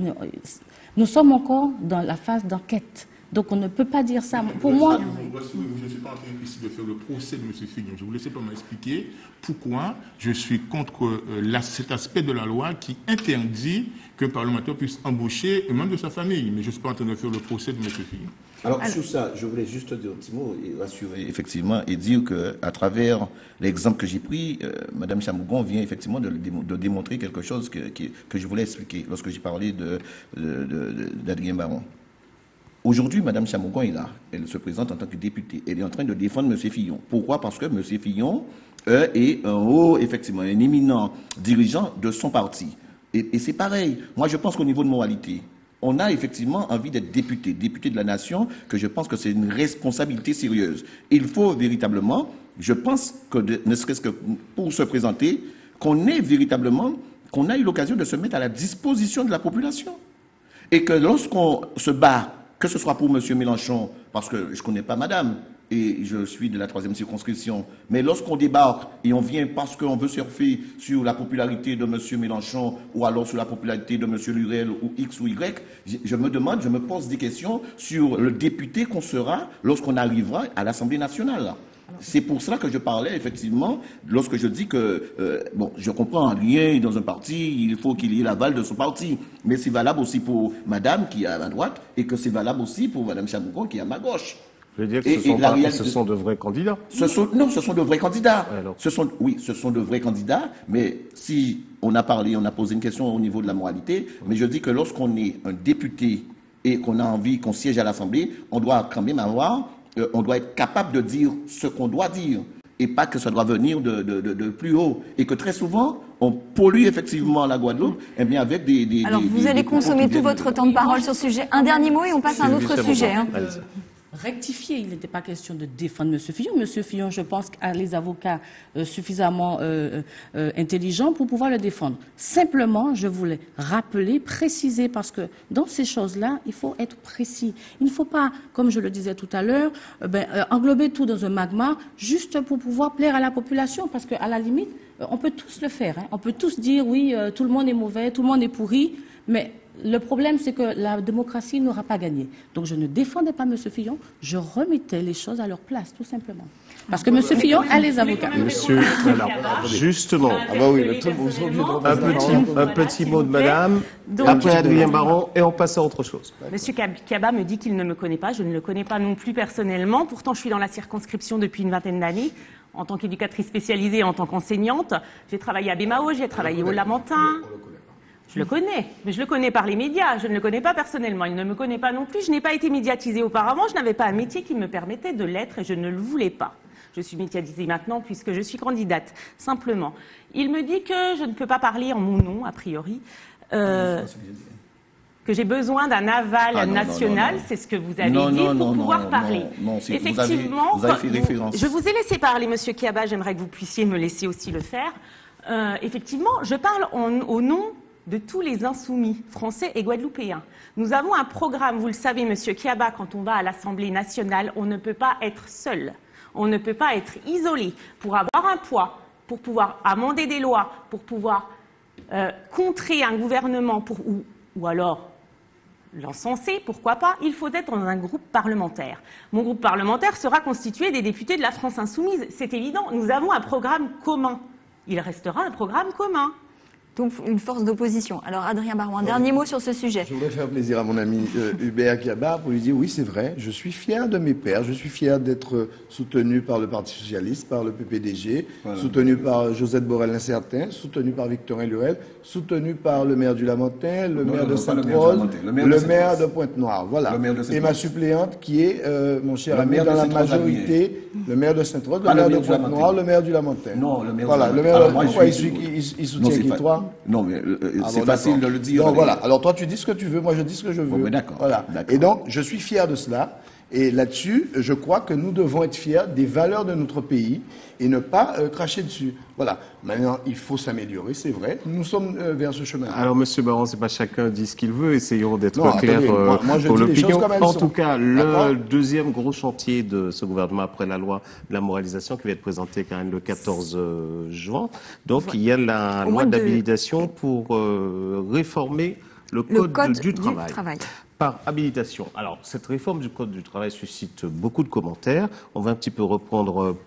nous sommes encore dans la phase d'enquête. Donc on ne peut pas dire ça. Pour moi... Je ne suis pas en train ici de faire le procès de M. Fignon. Je voulais simplement expliquer pourquoi je suis contre cet aspect de la loi qui interdit qu'un parlementaire puisse embaucher un membre de sa famille. Mais je ne suis pas en train de faire le procès de M. Fignon. Alors, sur ça, je voulais juste dire un petit mot et rassurer, effectivement, et dire qu'à travers l'exemple que j'ai pris, Mme Chamogouano vient effectivement de démontrer quelque chose que je voulais expliquer lorsque j'ai parlé d'Adrien Baron. Aujourd'hui, Mme Chamogouano est là. Elle se présente en tant que députée. Elle est en train de défendre M. Fillon. Pourquoi? Parce que M. Fillon est un éminent dirigeant de son parti. Et c'est pareil. Moi, je pense qu'au niveau de moralité, on a effectivement envie d'être député de la nation, que je pense que c'est une responsabilité sérieuse. Il faut véritablement, je pense que ne serait-ce que pour se présenter, qu'on ait eu l'occasion de se mettre à la disposition de la population. Et que lorsqu'on se bat, que ce soit pour M. Mélenchon, parce que je ne connais pas madame, et je suis de la 3e circonscription. Mais lorsqu'on débarque et on vient parce qu'on veut surfer sur la popularité de M. Mélenchon ou alors sur la popularité de M. Lurel ou X ou Y, je me pose des questions sur le député qu'on sera lorsqu'on arrivera à l'Assemblée nationale. C'est pour cela que je parlais, effectivement, lorsque je dis que, je comprends, rien dans un parti, il faut qu'il y ait l'aval de son parti. Mais c'est valable aussi pour madame qui est à ma droite et que c'est valable aussi pour madame Chamogouano qui est à ma gauche. Je veux dire que ce sont de vrais candidats. Non, ce sont de vrais candidats. Alors. Ce sont de vrais candidats, mais si on a posé une question au niveau de la moralité, mais je dis que lorsqu'on est un député et qu'on a envie qu'on siège à l'Assemblée, on doit quand même on doit être capable de dire ce qu'on doit dire, et pas que ça doit venir de plus haut. Et que très souvent, on pollue effectivement la Guadeloupe, eh bien avec des... Alors, vous allez consommer tout votre temps de parole sur ce sujet. Un dernier mot et on passe à un autre sujet. Rectifier, il n'était pas question de défendre M. Fillon. M. Fillon, je pense, a les avocats suffisamment intelligents pour pouvoir le défendre. Simplement, je voulais rappeler, préciser, parce que dans ces choses-là, il faut être précis. Il ne faut pas, comme je le disais tout à l'heure, englober tout dans un magma juste pour pouvoir plaire à la population, parce qu'à la limite, on peut tous le faire. On peut tous dire, oui, tout le monde est mauvais, tout le monde est pourri, mais... Le problème, c'est que la démocratie n'aura pas gagné. Donc, je ne défendais pas M. Fillon, je remettais les choses à leur place, tout simplement. Parce que M. Fillon a les avocats. Monsieur, justement, un petit mot de madame, après Adrien Baron, et on passe à autre chose. Monsieur Kiaba me dit qu'il ne me connaît pas, je ne le connais pas non plus personnellement. Pourtant, je suis dans la circonscription depuis une vingtaine d'années. En tant qu'éducatrice spécialisée, en tant qu'enseignante, j'ai travaillé à Bémao, j'ai travaillé au Lamentin. Je le connais, mais je le connais par les médias. Je ne le connais pas personnellement. Il ne me connaît pas non plus. Je n'ai pas été médiatisée auparavant. Je n'avais pas un métier qui me permettait de l'être et je ne le voulais pas. Je suis médiatisée maintenant puisque je suis candidate, simplement. Il me dit que je ne peux pas parler en mon nom, a priori, que j'ai besoin d'un aval national, c'est ce que vous avez dit, pour pouvoir parler. Effectivement, vous avez fait référence. Je vous ai laissé parler, Monsieur Kiaba. J'aimerais que vous puissiez me laisser aussi le faire. Effectivement, je parle au nom de tous les insoumis français et guadeloupéens. Nous avons un programme, vous le savez, Monsieur Kiaba, quand on va à l'Assemblée nationale, on ne peut pas être seul, on ne peut pas être isolé. Pour avoir un poids, pour pouvoir amender des lois, pour pouvoir contrer un gouvernement, ou alors l'encenser, pourquoi pas, il faut être dans un groupe parlementaire. Mon groupe parlementaire sera constitué des députés de la France insoumise, c'est évident. Nous avons un programme commun. Il restera un programme commun. Donc, une force d'opposition. Alors, Adrien Baron, un dernier mot sur ce sujet. Je voudrais faire plaisir à mon ami Hubert Kiaba pour lui dire, oui, c'est vrai, je suis fier de mes pairs, je suis fier d'être soutenu par le Parti Socialiste, par le PPDG, soutenu par Josette Borel-Incertain, soutenu par Victorin Lurel, soutenu par le maire du Lamentin, le maire de Sainte-Rose, le maire de Pointe-Noire. Voilà. Et ma suppléante qui est, mon cher ami, dans la majorité, le maire de Sainte-Rose, le maire de Pointe-Noire, le maire du Lamentin. Non, le maire voilà, le maire de Pointe-Noire, il soutient qui, toi? Non, mais c'est facile de le dire. Donc voilà, alors toi tu dis ce que tu veux, moi je dis ce que je veux. Bon, d'accord. Voilà. Et donc je suis fier de cela. Et là-dessus, je crois que nous devons être fiers des valeurs de notre pays et ne pas cracher dessus. Voilà. Maintenant, il faut s'améliorer, c'est vrai. Nous sommes vers ce chemin. Alors, Monsieur Baron, c'est pas chacun dit ce qu'il veut. Essayons d'être clairs pour dis les choses comme elles En sont. tout cas, le deuxième gros chantier de ce gouvernement après la loi de la moralisation qui va être présentée quand même le 14 juin. Donc, il y a la loi d'habilitation pour réformer le code du travail. Par habilitation. Alors, cette réforme du Code du travail suscite beaucoup de commentaires. On va un petit peu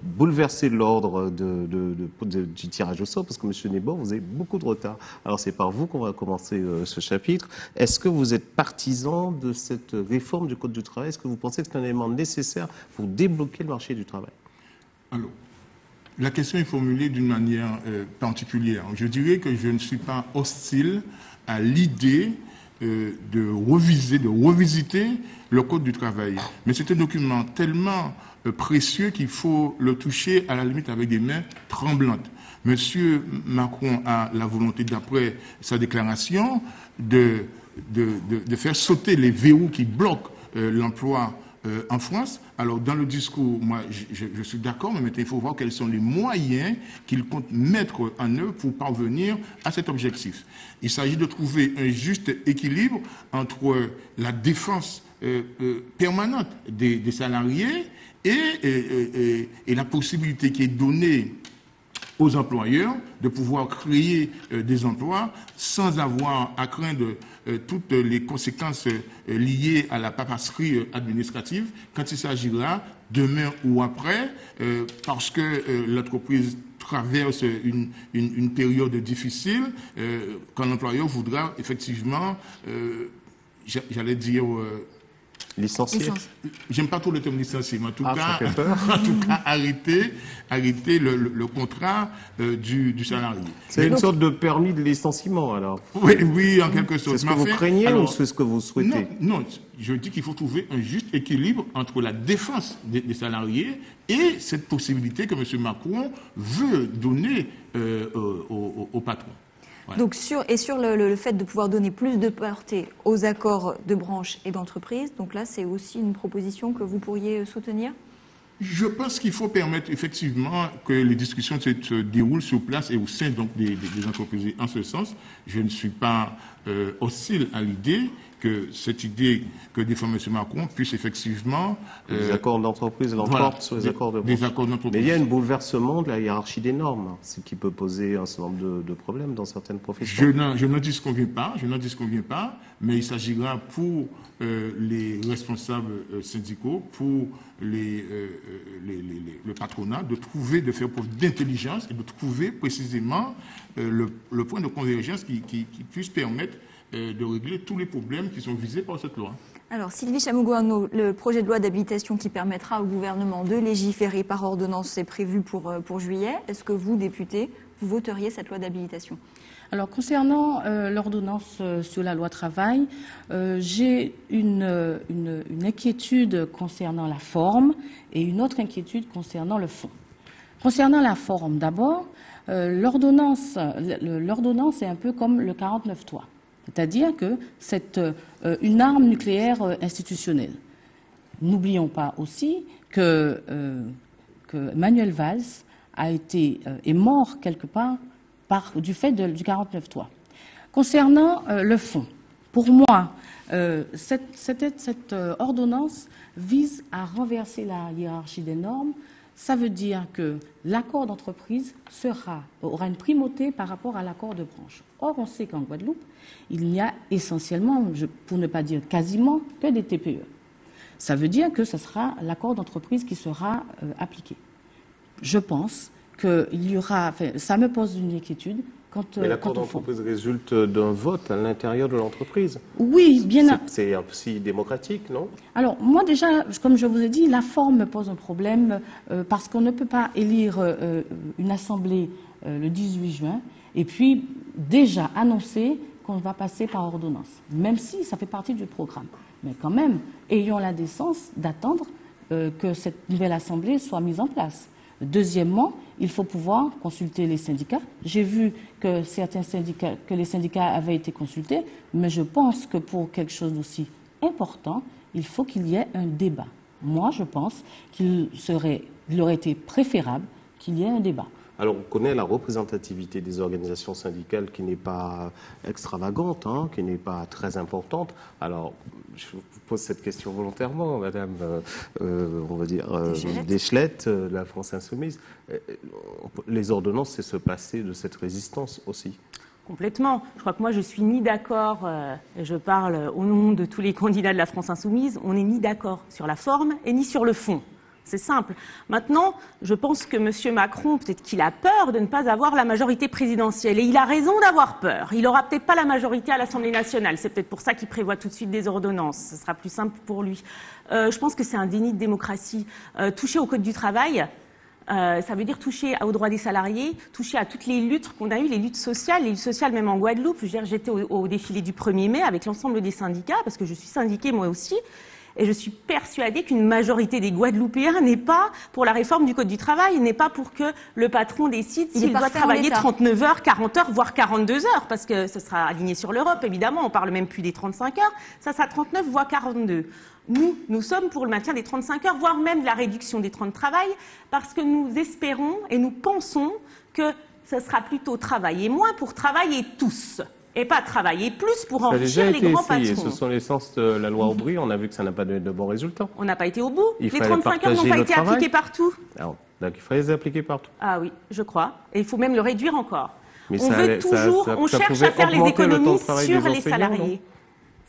bouleverser l'ordre du tirage au sort, parce que M. Nebor, vous avez beaucoup de retard. Alors, c'est par vous qu'on va commencer ce chapitre. Est-ce que vous êtes partisan de cette réforme du Code du travail? Est-ce que vous pensez que c'est un élément nécessaire pour débloquer le marché du travail? Alors, la question est formulée d'une manière particulière. Je dirais que je ne suis pas hostile à l'idée de revisiter le Code du travail. Mais c'est un document tellement précieux qu'il faut le toucher à la limite avec des mains tremblantes. Monsieur Macron a la volonté, d'après sa déclaration, de faire sauter les verrous qui bloquent l'emploi en France. Alors, dans le discours, moi, je suis d'accord, mais maintenant, il faut voir quels sont les moyens qu'il compte mettre en œuvre pour parvenir à cet objectif. Il s'agit de trouver un juste équilibre entre la défense permanente des salariés et la possibilité qui est donnée aux employeurs de pouvoir créer des emplois sans avoir à craindre toutes les conséquences liées à la papasserie administrative quand il s'agira demain ou après, parce que l'entreprise traverse une période difficile, quand l'employeur voudra effectivement, j'allais dire, Licencié. J'aime pas trop le terme licencié, mais en tout Ça cas, fait peur. en tout cas, arrêter le contrat du salarié. C'est une sorte de permis de licenciement, alors. Oui, en quelque sorte. C'est ce que Mais vous enfin, craignez alors, ou c'est ce que vous souhaitez? Non, je dis qu'il faut trouver un juste équilibre entre la défense des salariés et cette possibilité que M. Macron veut donner au patron. Ouais. Donc sur le fait de pouvoir donner plus de portée aux accords de branche et d'entreprise, donc là c'est aussi une proposition que vous pourriez soutenir? Je pense qu'il faut permettre effectivement que les discussions se déroulent sur place et au sein donc des entreprises. En ce sens, je ne suis pas hostile à l'idée que cette idée que défend M. Macron puisse effectivement... Les accords d'entreprise l'emportent sur les accords de branche. Des accords d'entreprise. Mais il y a un bouleversement de la hiérarchie des normes, ce qui peut poser un certain nombre de problèmes dans certaines professions. Je n'en disconviens pas, mais il s'agira pour les responsables syndicaux, pour le patronat, de faire preuve d'intelligence et de trouver précisément le point de convergence qui puisse permettre de régler tous les problèmes qui sont visés par cette loi. Alors, Sylvie Chamou-Gouarno, le projet de loi d'habilitation qui permettra au gouvernement de légiférer par ordonnance est prévu pour juillet. Est-ce que vous, député, vous voteriez cette loi d'habilitation? Alors, concernant l'ordonnance sur la loi travail, j'ai une inquiétude concernant la forme et une autre inquiétude concernant le fond. Concernant la forme, d'abord, l'ordonnance est un peu comme le 49.3. C'est-à-dire que c'est une arme nucléaire institutionnelle. N'oublions pas aussi que Manuel Valls est mort quelque part du fait du 49.3. Concernant le fond, pour moi, cette ordonnance vise à renverser la hiérarchie des normes. Ça veut dire que l'accord d'entreprise aura une primauté par rapport à l'accord de branche. Or, on sait qu'en Guadeloupe, il n'y a essentiellement, pour ne pas dire quasiment, que des TPE. Ça veut dire que ce sera l'accord d'entreprise qui sera appliqué. Je pense qu'il y aura... Enfin, ça me pose une inquiétude. Mais l'accord d'entreprise résulte d'un vote à l'intérieur de l'entreprise. Oui, bien. C'est aussi démocratique, non? Alors, moi déjà, comme je vous ai dit, la forme me pose un problème parce qu'on ne peut pas élire une assemblée le 18 juin et puis déjà annoncer qu'on va passer par ordonnance, même si ça fait partie du programme. Mais quand même, ayons la décence d'attendre que cette nouvelle assemblée soit mise en place. Deuxièmement, il faut pouvoir consulter les syndicats. J'ai vu que les syndicats avaient été consultés, mais je pense que pour quelque chose d'aussi important, il faut qu'il y ait un débat. Moi, je pense qu'il aurait été préférable qu'il y ait un débat. Alors, on connaît la représentativité des organisations syndicales qui n'est pas extravagante, qui n'est pas très importante. Alors, je vous pose cette question volontairement, Madame, on va dire, Deschelettes, de la France Insoumise. Les ordonnances, c'est se passer de cette résistance aussi. Complètement. Je crois que moi, je suis ni d'accord, et je parle au nom de tous les candidats de la France Insoumise, on n'est ni d'accord sur la forme et ni sur le fond. C'est simple. Maintenant, je pense que M. Macron, peut-être qu'il a peur de ne pas avoir la majorité présidentielle. Et il a raison d'avoir peur. Il n'aura peut-être pas la majorité à l'Assemblée nationale. C'est peut-être pour ça qu'il prévoit tout de suite des ordonnances. Ce sera plus simple pour lui. Je pense que c'est un déni de démocratie. Toucher au Code du travail, ça veut dire toucher aux droits des salariés, toucher à toutes les luttes qu'on a eues, les luttes sociales même en Guadeloupe. Je veux dire, j'étais au défilé du 1er mai avec l'ensemble des syndicats, parce que je suis syndiquée moi aussi. Et je suis persuadée qu'une majorité des Guadeloupéens n'est pas pour la réforme du Code du travail, n'est pas pour que le patron décide s'il doit travailler 39 heures, 40 heures, voire 42 heures, parce que ce sera aligné sur l'Europe, évidemment, on parle même plus des 35 heures, ça sera 39, voire 42. Nous sommes pour le maintien des 35 heures, voire même la réduction des temps de travail, parce que nous espérons et nous pensons que ce sera plutôt travailler moins pour travailler tous. Et pas travailler plus pour enrichir les grands patrons. Ce sont les sens de la loi Aubry. On a vu que ça n'a pas donné de bons résultats. On n'a pas été au bout. Les 35 heures n'ont pas été appliquées partout. Alors, donc il fallait les appliquer partout. Ah oui, je crois. Et il faut même le réduire encore. Mais on cherche à faire les économies sur les salariés.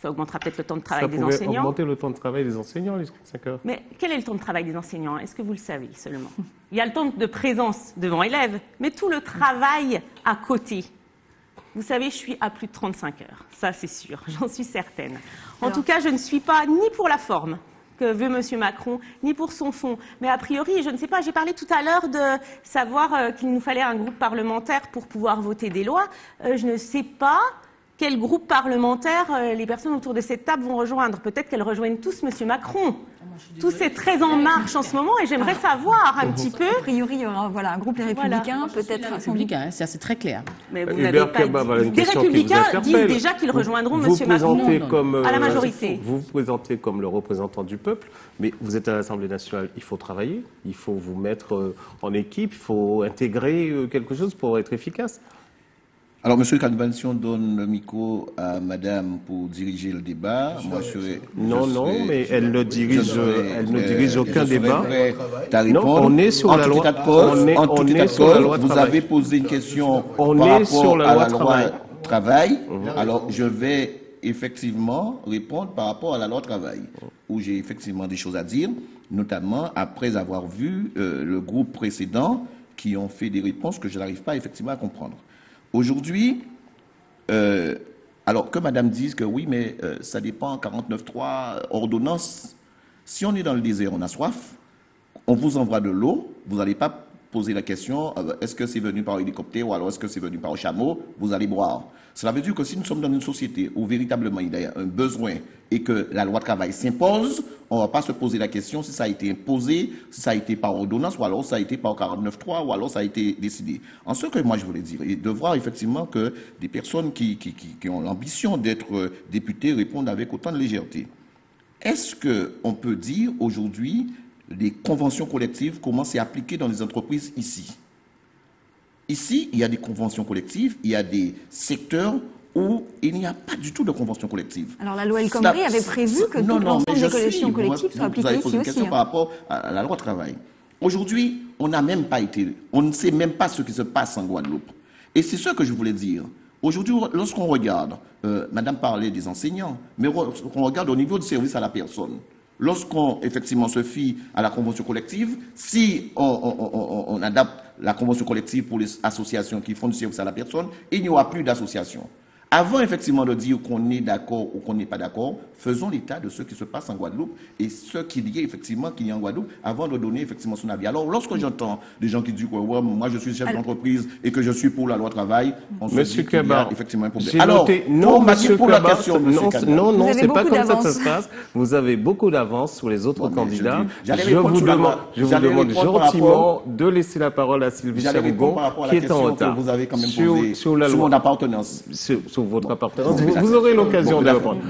Ça augmentera peut-être le temps de travail des enseignants. Ça pourrait augmenter le temps de travail des enseignants, les 35 heures. Mais quel est le temps de travail des enseignants? Est-ce que vous le savez seulement? Il y a le temps de présence devant élèves, mais tout le travail à côté. Vous savez, je suis à plus de 35 heures. Ça, c'est sûr. J'en suis certaine. En tout cas, je ne suis pas ni pour la forme que veut M. Macron, ni pour son fond. Mais a priori, je ne sais pas, j'ai parlé tout à l'heure de savoir qu'il nous fallait un groupe parlementaire pour pouvoir voter des lois. Je ne sais pas quel groupe parlementaire les personnes autour de cette table vont rejoindre. Peut-être qu'elles rejoignent tous M. Macron. Tout c'est très en marche en ce moment et j'aimerais savoir un petit peu. A priori, il y aura voilà, un groupe Les Républicains, peut-être. Les Républicains, c'est très clair. Mais vous Hubert n'avez pas Keba, dit. voilà une Les question qui vous Républicains interpelle. disent déjà qu'ils rejoindront Vous M. Macron présentez comme, à la majorité. vous vous présentez comme le représentant du peuple, mais vous êtes à l'Assemblée nationale, il faut travailler, il faut vous mettre en équipe, il faut intégrer quelque chose pour être efficace. Alors, Monsieur Convention donne le micro à Madame pour diriger le débat. Moi, Mais elle ne dirige aucun débat. Non, on est sur la loi. On est sur la loi vous travail. avez posé une question On par est rapport sur la à loi la loi travail. Alors, je vais effectivement répondre par rapport à la loi travail, où j'ai effectivement des choses à dire, notamment après avoir vu le groupe précédent qui ont fait des réponses que je n'arrive pas effectivement à comprendre. Aujourd'hui, alors que Madame dise que oui, mais ça dépend, 49.3, ordonnance. Si on est dans le désert, on a soif, on vous envoie de l'eau, vous n'allez pas poser la question, est-ce que c'est venu par hélicoptère ou alors est-ce que c'est venu par chameau, vous allez boire. Cela veut dire que si nous sommes dans une société où véritablement il y a un besoin et que la loi de travail s'impose, on ne va pas se poser la question si ça a été imposé, si ça a été par ordonnance ou alors ça a été par 49.3 ou alors ça a été décidé. En ce que moi je voulais dire, et de voir effectivement que des personnes qui ont l'ambition d'être députés répondent avec autant de légèreté. Est-ce qu'on peut dire aujourd'hui les conventions collectives, comment c'est appliqué dans les entreprises ici? Ici, il y a des conventions collectives, il y a des secteurs où il n'y a pas du tout de convention collective. Alors la loi El Khomri avait prévu que tout l'ensemble des conventions collectives soit appliqué ici aussi. Vous avez posé une question par rapport à la loi travail. Aujourd'hui, on n'a même pas été, on ne sait même pas ce qui se passe en Guadeloupe. Et c'est ce que je voulais dire. Aujourd'hui, lorsqu'on regarde, Madame parlait des enseignants, mais lorsqu'on regarde au niveau du service à la personne, lorsqu'on effectivement se fie à la convention collective, si on adapte la convention collective pour les associations qui font du service à la personne, il n'y aura plus d'associations. Avant effectivement de dire qu'on est d'accord ou qu'on n'est pas d'accord, faisons l'état de ce qui se passe en Guadeloupe et ce qu'il y a effectivement qu'il y a en Guadeloupe avant de donner effectivement son avis. Alors lorsque j'entends des gens qui disent que ouais, moi je suis chef d'entreprise et que je suis pour la loi travail, on se dit qu'il y a effectivement un problème. Alors, non, Monsieur pour la question, non, c'est pas comme ça que ça se passe. Vous avez beaucoup d'avance sur les autres candidats. Je vous demande gentiment de laisser la parole à Sylvie Chamogo, qui est en retard. Vous avez quand même posé sur mon appartenance. Sur votre appartenance. Vous aurez l'occasion de répondre.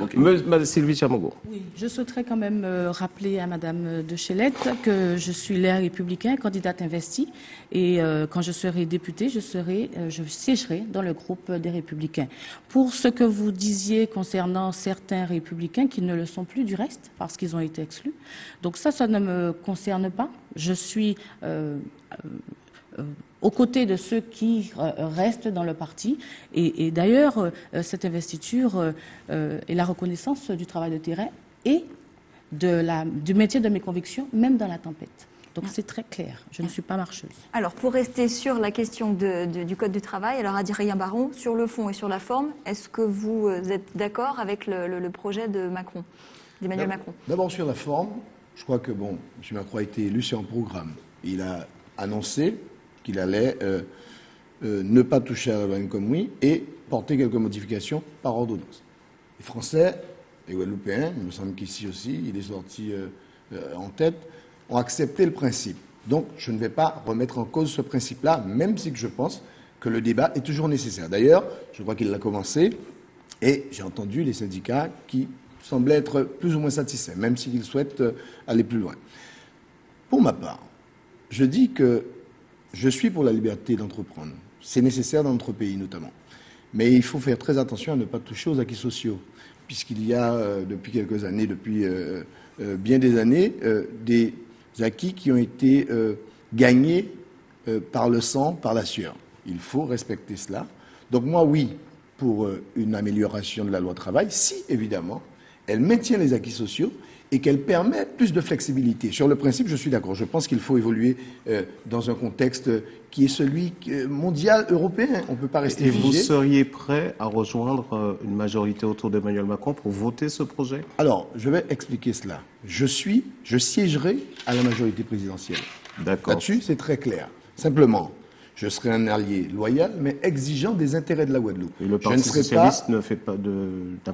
Sylvie Chamogo. Oui, je souhaiterais quand même rappeler à Madame de Chelette que je suis l'air républicain, candidate investie, et quand je serai députée, je siégerai dans le groupe des Républicains. Pour ce que vous disiez concernant certains Républicains qui ne le sont plus du reste, parce qu'ils ont été exclus, donc ça ne me concerne pas. Je suis aux côtés de ceux qui restent dans le parti. Et d'ailleurs, cette investiture est la reconnaissance du travail de terrain et du métier de mes convictions, même dans la tempête. Donc c'est très clair, je ne suis pas marcheuse. Alors pour rester sur la question du Code du travail, alors Adrien Baron, sur le fond et sur la forme, est-ce que vous êtes d'accord avec le projet de Macron, d'Emmanuel Macron? D'abord sur la forme, je crois que M. Macron a été élu sur un programme. Il a annoncé qu'il allait ne pas toucher à la loi El Khomri et porter quelques modifications par ordonnance. Les Français, les Guadeloupéens, il me semble qu'ici aussi, il est sorti en tête, ont accepté le principe. Donc, je ne vais pas remettre en cause ce principe-là, même si je pense que le débat est toujours nécessaire. D'ailleurs, je crois qu'il l'a commencé, et j'ai entendu les syndicats qui semblaient être plus ou moins satisfaits, même s'ils souhaitent aller plus loin. Pour ma part, je dis que je suis pour la liberté d'entreprendre. C'est nécessaire dans notre pays, notamment. Mais il faut faire très attention à ne pas toucher aux acquis sociaux, puisqu'il y a, depuis quelques années, depuis bien des années, des acquis qui ont été gagnés par le sang, par la sueur. Il faut respecter cela. Donc moi, oui, pour une amélioration de la loi travail, si, évidemment, elle maintient les acquis sociaux et qu'elle permet plus de flexibilité. Sur le principe, je suis d'accord. Je pense qu'il faut évoluer dans un contexte qui est celui mondial, européen. On ne peut pas rester Et figé. vous seriez prêt à rejoindre une majorité autour d'Emmanuel Macron pour voter ce projet? Alors, je vais expliquer cela. Je siégerai à la majorité présidentielle. D'accord. Là-dessus, c'est très clair. Simplement, je serai un allié loyal, mais exigeant des intérêts de la Guadeloupe. Et le Parti socialiste n'a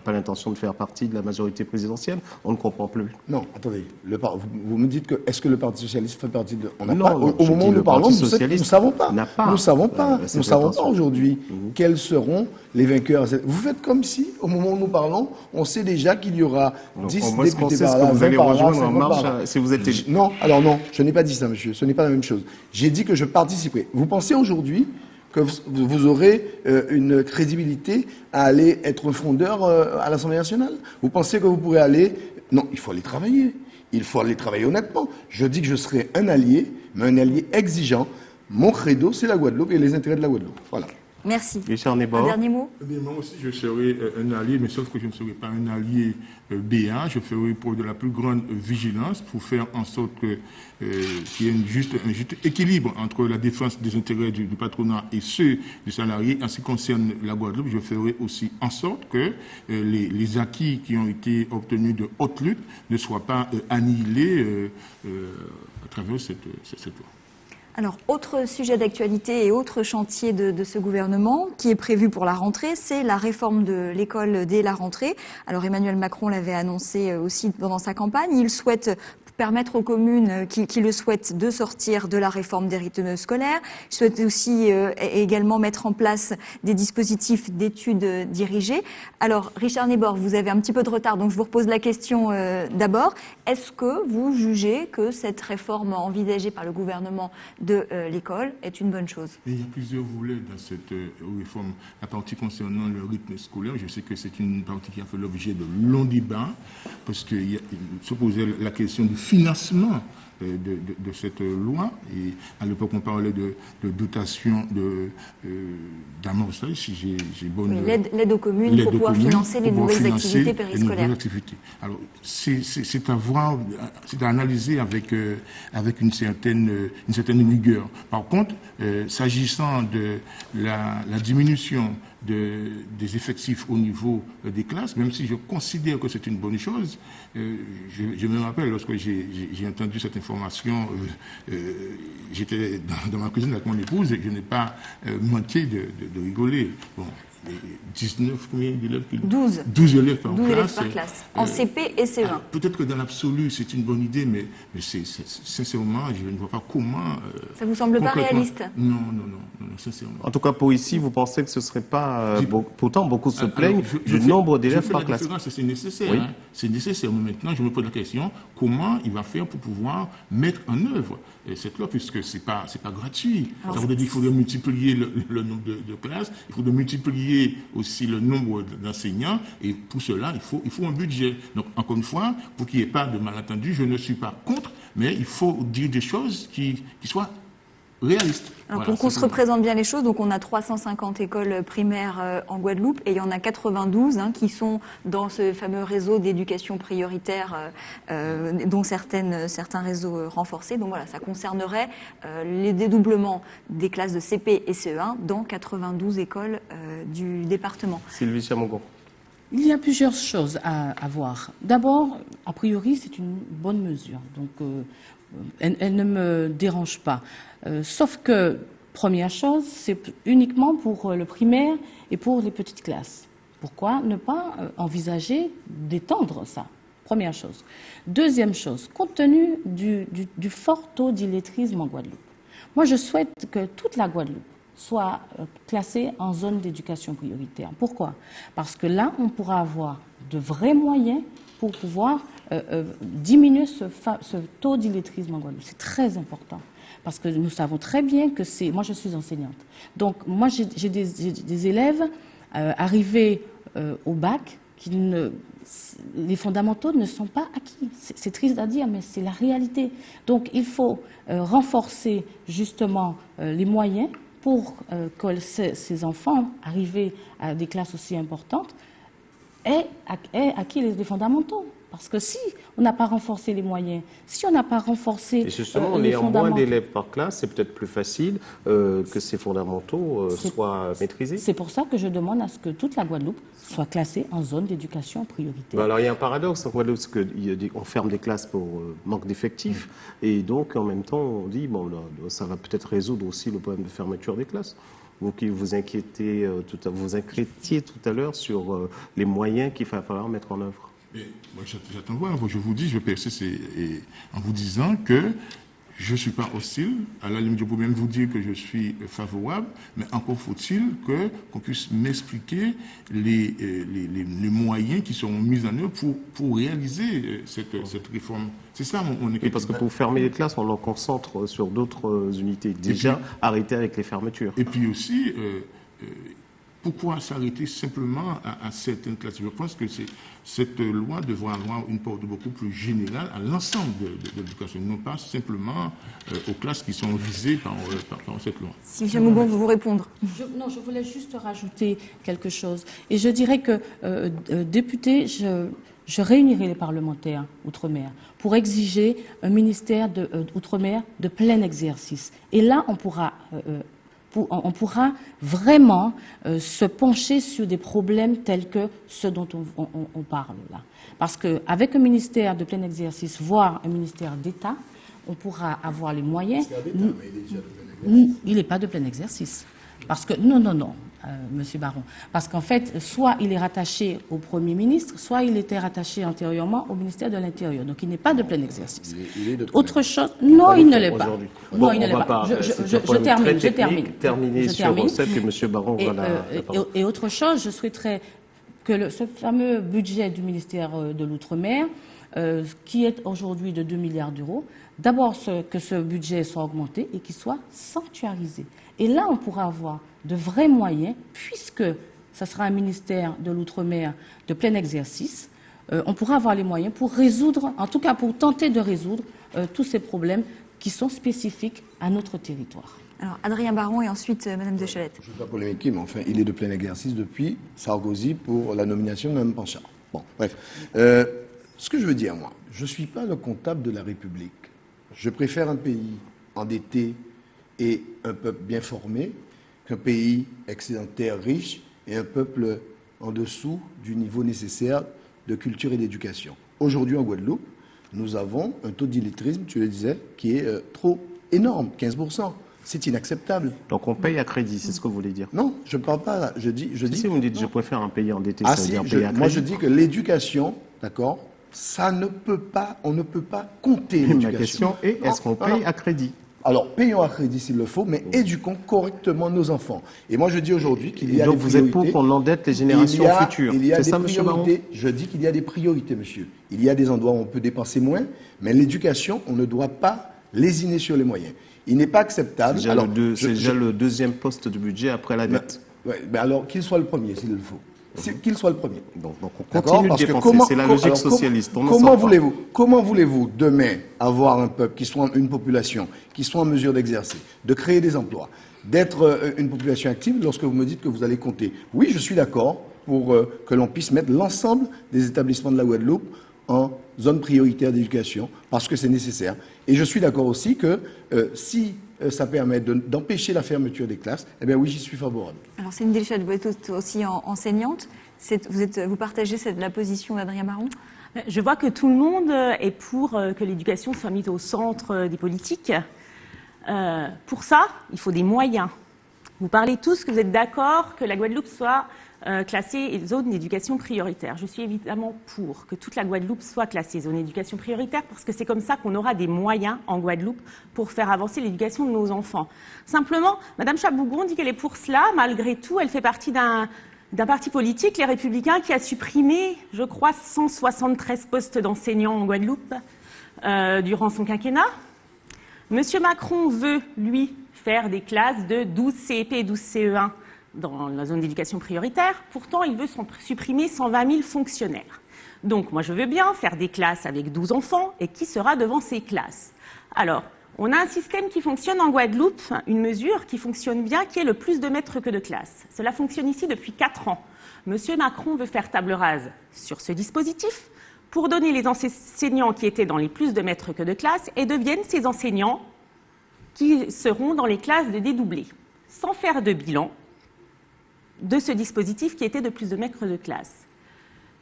pas l'intention de faire partie de la majorité présidentielle? On ne comprend plus. Non, attendez. Vous me dites que est-ce que le Parti socialiste fait partie de... On n'a Non, pas, non, au je moment dis où le nous parlons, Parti nous ne socialiste savons pas. n'a pas, Nous ne savons pas. cette Nous ne savons pas intention. aujourd'hui quels seront les vainqueurs. Vous faites comme si, au moment où nous parlons, on sait déjà qu'il y aura Donc, 10 moi, ce qu'on députés sait, par c'est que là, vous 20 allez par là, rejoindre En 50 Marche par là. si vous êtes élu. Non, alors non, je n'ai pas dit ça, monsieur. Ce n'est pas la même chose. J'ai dit que je participerai. Vous pensez aujourd'hui que vous aurez une crédibilité à aller être fondeur à l'Assemblée nationale? Vous pensez que vous pourrez aller... Non, il faut aller travailler. Il faut aller travailler honnêtement. Je dis que je serai un allié, mais un allié exigeant. Mon credo, c'est la Guadeloupe et les intérêts de la Guadeloupe. Voilà. Merci. Richard Un Nebor. dernier mot? Eh bien, moi aussi, je serai un allié, mais sauf que je ne serai pas un allié béat. Je ferai preuve de la plus grande vigilance pour faire en sorte qu'il y ait un juste équilibre entre la défense des intérêts du patronat et ceux du salarié. En ce qui concerne la Guadeloupe, je ferai aussi en sorte que les acquis qui ont été obtenus de haute lutte ne soient pas annihilés à travers cette loi. Alors, autre sujet d'actualité et autre chantier de ce gouvernement qui est prévu pour la rentrée, c'est la réforme de l'école dès la rentrée. Alors, Emmanuel Macron l'avait annoncé aussi pendant sa campagne. Il souhaite permettre aux communes qui le souhaitent de sortir de la réforme des rythmes scolaires. Il souhaite aussi également mettre en place des dispositifs d'études dirigées. Alors, Richard Nebor, vous avez un petit peu de retard, donc je vous repose la question d'abord. Est-ce que vous jugez que cette réforme envisagée par le gouvernement de l'école est une bonne chose? Il y a plusieurs volets dans cette réforme. La partie concernant le rythme scolaire, je sais que c'est une partie qui a fait l'objet de longs débats, parce qu'il se posait la question du financement de cette loi. Et à l'époque, on parlait de dotation d'amorçage, si j'ai bonne... Oui, l'aide aux communes pour pouvoir financer les nouvelles activités périscolaires. Alors, c'est à analyser avec une certaine rigueur. Par contre, s'agissant de la diminution des effectifs au niveau des classes, même si je considère que c'est une bonne chose, je me rappelle lorsque j'ai entendu cette information, j'étais dans ma cuisine avec mon épouse et je n'ai pas manqué de rigoler. Bon, 19, combien d'élèves? 12. 12 élèves par 12 classe. élèves par classe, en CP et CE1. Peut-être que dans l'absolu, c'est une bonne idée, mais sincèrement, je ne vois pas comment... Ça vous semble pas réaliste? Non, sincèrement. En tout cas, pour ici, vous pensez que ce ne serait pas... pourtant, beaucoup se plaignent du nombre d'élèves par classe. C'est nécessaire. Oui. Hein, c'est nécessaire. Mais maintenant, je me pose la question, comment il va faire pour pouvoir mettre en œuvre cette loi, puisque c'est pas gratuit. Ça veut dire qu'il faudrait multiplier le nombre de classes, il faudrait multiplier aussi le nombre d'enseignants, et pour cela, il faut un budget. Donc, encore une fois, pour qu'il n'y ait pas de malentendu, je ne suis pas contre, mais il faut dire des choses qui soient réalistes. Alors, Voilà, pour qu'on se représente bien les choses, donc on a 350 écoles primaires en Guadeloupe et il y en a 92 qui sont dans ce fameux réseau d'éducation prioritaire, dont certains réseaux renforcés. Donc voilà, ça concernerait les dédoublements des classes de CP et CE1 dans 92 écoles du département. Sylvie Chamogon. Il y a plusieurs choses à voir. D'abord, a priori, c'est une bonne mesure. Donc, elle ne me dérange pas. Sauf que, première chose, c'est uniquement pour le primaire et pour les petites classes. Pourquoi ne pas envisager d'étendre ça? Première chose. Deuxième chose, compte tenu du fort taux d'illettrisme en Guadeloupe, moi je souhaite que toute la Guadeloupe soit classée en zone d'éducation prioritaire. Pourquoi? Parce que là, on pourra avoir de vrais moyens pour pouvoir diminuer ce taux d'illettrisme en Guadeloupe. C'est très important. Parce que nous savons très bien que c'est... Moi, je suis enseignante. Donc, moi, j'ai des élèves arrivés au bac qui les fondamentaux ne sont pas acquis. C'est triste à dire, mais c'est la réalité. Donc, il faut renforcer justement les moyens pour que ces enfants arrivés à des classes aussi importantes aient acquis les fondamentaux. Parce que si on n'a pas renforcé les moyens, si on n'a pas renforcé Et justement, en les ayant moins fondamentaux, d'élèves par classe, c'est peut-être plus facile que ces fondamentaux soient maîtrisés. c'est pour ça que je demande à ce que toute la Guadeloupe soit classée en zone d'éducation prioritaire. Alors, il y a un paradoxe en Guadeloupe, c'est qu'on ferme des classes pour manque d'effectifs, et donc, en même temps, on dit, bon, là, ça va peut-être résoudre aussi le problème de fermeture des classes. Donc, vous inquiétiez tout à l'heure sur les moyens qu'il va falloir mettre en œuvre. Et moi, j'attends de voir. Je vous dis, je persiste en vous disant que je ne suis pas hostile. À la limite, je peux même vous dire que je suis favorable, mais encore faut-il qu'on puisse m'expliquer les moyens qui seront mis en œuvre pour réaliser cette réforme. C'est ça mon Oui, parce que pour fermer les classes, on en concentre sur d'autres unités déjà arrêtées avec les fermetures. Et puis aussi, pourquoi s'arrêter simplement à certaines classes? Je pense que cette loi devra avoir une porte beaucoup plus générale à l'ensemble de l'éducation, non pas simplement aux classes qui sont visées par cette loi. Sylvia Mougon veut vous répondre. Je voulais juste rajouter quelque chose. Et je dirais que, député, je réunirai les parlementaires outre-mer pour exiger un ministère d'outre-mer de plein exercice. Et là, on pourra vraiment se pencher sur des problèmes tels que ceux dont on parle là. Parce qu'avec un ministère de plein exercice, voire un ministère d'État, on pourra avoir les moyens. Il n'est pas de plein exercice. Parce que, non, Monsieur Baron. Parce qu'en fait, soit il est rattaché au Premier ministre, soit il était rattaché antérieurement au ministère de l'Intérieur. Donc il n'est pas de plein exercice. Autre chose, non, il ne l'est pas. Non, il ne l'est pas. Je termine. Terminer sur celle que M. Baron va la parole. Et autre chose, je souhaiterais que ce fameux budget du ministère de l'Outre-mer, qui est aujourd'hui de 2 milliards d'euros, d'abord que ce budget soit augmenté et qu'il soit sanctuarisé. Et là, on pourra avoir de vrais moyens, puisque ce sera un ministère de l'Outre-mer de plein exercice, on pourra avoir les moyens pour résoudre, en tout cas pour tenter de résoudre tous ces problèmes qui sont spécifiques à notre territoire. Alors, Adrien Baron et ensuite Madame de Chalette. Je ne veux pas polémiquer, mais enfin, il est de plein exercice depuis Sarkozy pour la nomination de Mme Panchard. Bon, bref. Ce que je veux dire, moi, je ne suis pas le comptable de la République. Je préfère un pays endetté et un peuple bien formé qu'un pays excédentaire riche et un peuple en dessous du niveau nécessaire de culture et d'éducation. Aujourd'hui, en Guadeloupe, nous avons un taux d'illettrisme, tu le disais, qui est trop énorme, 15%. C'est inacceptable. Donc on paye à crédit, c'est ce que vous voulez dire? Non, je ne parle pas là. Je dis. Si vous me dites, je préfère un pays endetté, Ah ça veut si, dire payer à crédit. moi je dis que l'éducation, d'accord, ça ne peut pas, on ne peut pas compter l'éducation. Ma question est, est-ce qu'on paye à crédit? Alors, payons à crédit s'il le faut, mais éduquons correctement nos enfants. Et moi, je dis aujourd'hui qu'il y a donc des vous priorités. êtes pour qu'on endette les générations futures. Il y a C'est des ça, monsieur Baron? priorités. Je dis qu'il y a des priorités, monsieur. Il y a des endroits où on peut dépenser moins, mais l'éducation, on ne doit pas lésiner sur les moyens. Il n'est pas acceptable. C'est déjà le deuxième poste du budget après la dette. Mais alors, qu'il soit le premier, s'il le faut. Qu'il soit le premier. Donc on continue de dépenser. C'est la logique socialiste. Comment voulez-vous demain avoir un peuple qui soit une population qui soit en mesure d'exercer, de créer des emplois, d'être une population active lorsque vous me dites que vous allez compter? Oui, je suis d'accord pour que l'on puisse mettre l'ensemble des établissements de la Guadeloupe en zone prioritaire d'éducation parce que c'est nécessaire. Et je suis d'accord aussi que si ça permet d'empêcher la fermeture des classes, eh bien oui, j'y suis favorable. Alors, Céline Delchade, vous êtes aussi enseignante. Vous partagez la position d'Adrien Baron? Je vois que tout le monde est pour que l'éducation soit mise au centre des politiques. Pour ça, il faut des moyens. Vous parlez tous que vous êtes d'accord que la Guadeloupe soit classée zone d'éducation prioritaire. Je suis évidemment pour que toute la Guadeloupe soit classée zone d'éducation prioritaire parce que c'est comme ça qu'on aura des moyens en Guadeloupe pour faire avancer l'éducation de nos enfants. Simplement, Madame Chabougon dit qu'elle est pour cela. Malgré tout, elle fait partie d'un parti politique, les Républicains, qui a supprimé, je crois, 173 postes d'enseignants en Guadeloupe durant son quinquennat. Monsieur Macron veut, lui, faire des classes de 12 CEP et 12 CE1 dans la zone d'éducation prioritaire. Pourtant, il veut supprimer 120 000 fonctionnaires. Donc, moi, je veux bien faire des classes avec 12 enfants, et qui sera devant ces classes? Alors, on a un système qui fonctionne en Guadeloupe, une mesure qui fonctionne bien, qui est le plus de maîtres que de classes. Cela fonctionne ici depuis 4 ans. Monsieur Macron veut faire table rase sur ce dispositif pour donner les enseignants qui étaient dans les plus de maîtres que de classe et deviennent ces enseignants qui seront dans les classes de dédoublés, sans faire de bilan de ce dispositif qui était de plus de maîtres de classe.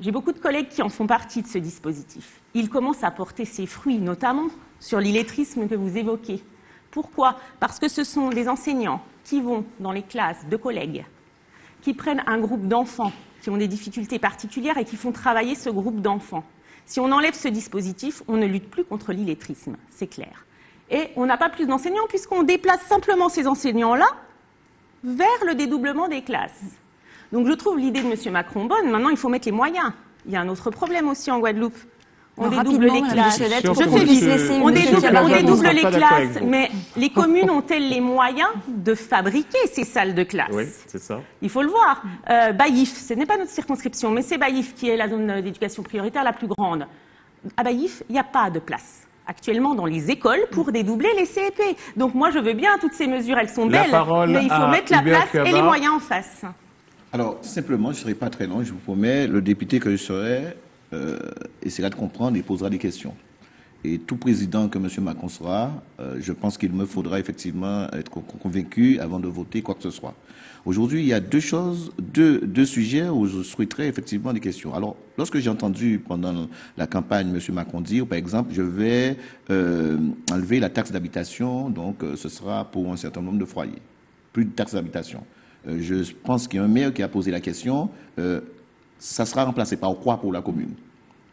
J'ai beaucoup de collègues qui en font partie de ce dispositif. Il commence à porter ses fruits, notamment sur l'illettrisme que vous évoquez. Pourquoi? Parce que ce sont des enseignants qui vont dans les classes de collègues, qui prennent un groupe d'enfants qui ont des difficultés particulières et qui font travailler ce groupe d'enfants. Si on enlève ce dispositif, on ne lutte plus contre l'illettrisme, c'est clair. Et on n'a pas plus d'enseignants puisqu'on déplace simplement ces enseignants-là vers le dédoublement des classes. Donc je trouve l'idée de M. Macron bonne. Maintenant, il faut mettre les moyens. Il y a un autre problème aussi en Guadeloupe. On dédouble les classes. Je fais vite. On dédouble les classes, mais les communes ont-elles les moyens de fabriquer ces salles de classe? Oui, c'est ça. Il faut le voir. Baïf, ce n'est pas notre circonscription, mais c'est Baïf qui est la zone d'éducation prioritaire la plus grande. À Baïf, il n'y a pas de place actuellement dans les écoles pour dédoubler les CEP. Donc moi, je veux bien toutes ces mesures, elles sont belles, mais il faut mettre la place et les moyens en face. Alors, simplement, je ne serai pas très long, je vous promets, le député que je serai essaiera de comprendre et posera des questions. Et tout président que M. Macron sera, je pense qu'il me faudra effectivement être convaincu avant de voter quoi que ce soit. Aujourd'hui, il y a deux sujets où je souhaiterais effectivement des questions. Alors, lorsque j'ai entendu pendant la campagne M. Macron dire, par exemple, je vais enlever la taxe d'habitation, donc ce sera pour un certain nombre de foyers. Plus de taxe d'habitation. Je pense qu'il y a un maire qui a posé la question, ça sera remplacé par quoi pour la commune?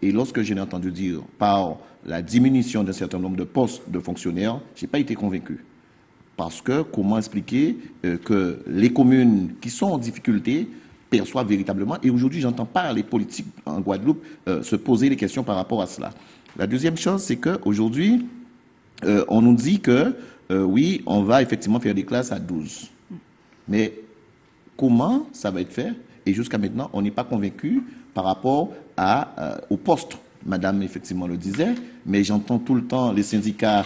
Et lorsque je l'ai entendu dire par la diminution d'un certain nombre de postes de fonctionnaires, je n'ai pas été convaincu. Parce que comment expliquer que les communes qui sont en difficulté perçoivent véritablement, et aujourd'hui j'entends pas les politiques en Guadeloupe se poser des questions par rapport à cela. La deuxième chose, c'est qu'aujourd'hui, on nous dit que oui, on va effectivement faire des classes à 12. Mais comment ça va être fait? Et jusqu'à maintenant, on n'est pas convaincu par rapport au poste. Madame, effectivement, le disait, mais j'entends tout le temps les syndicats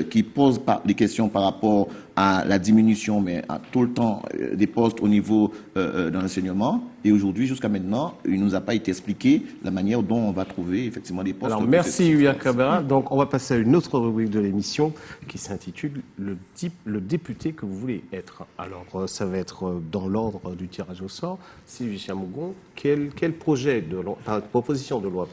qui posent des questions par rapport à la diminution, mais à tout le temps des postes au niveau de l'enseignement. Et aujourd'hui, jusqu'à maintenant, il ne nous a pas été expliqué la manière dont on va trouver effectivement des postes. Alors, merci Hubert Cabera. Donc, on va passer à une autre rubrique de l'émission qui s'intitule le député que vous voulez être. Alors, ça va être dans l'ordre du tirage au sort. Sylvie Chamougon, quelle proposition de loi,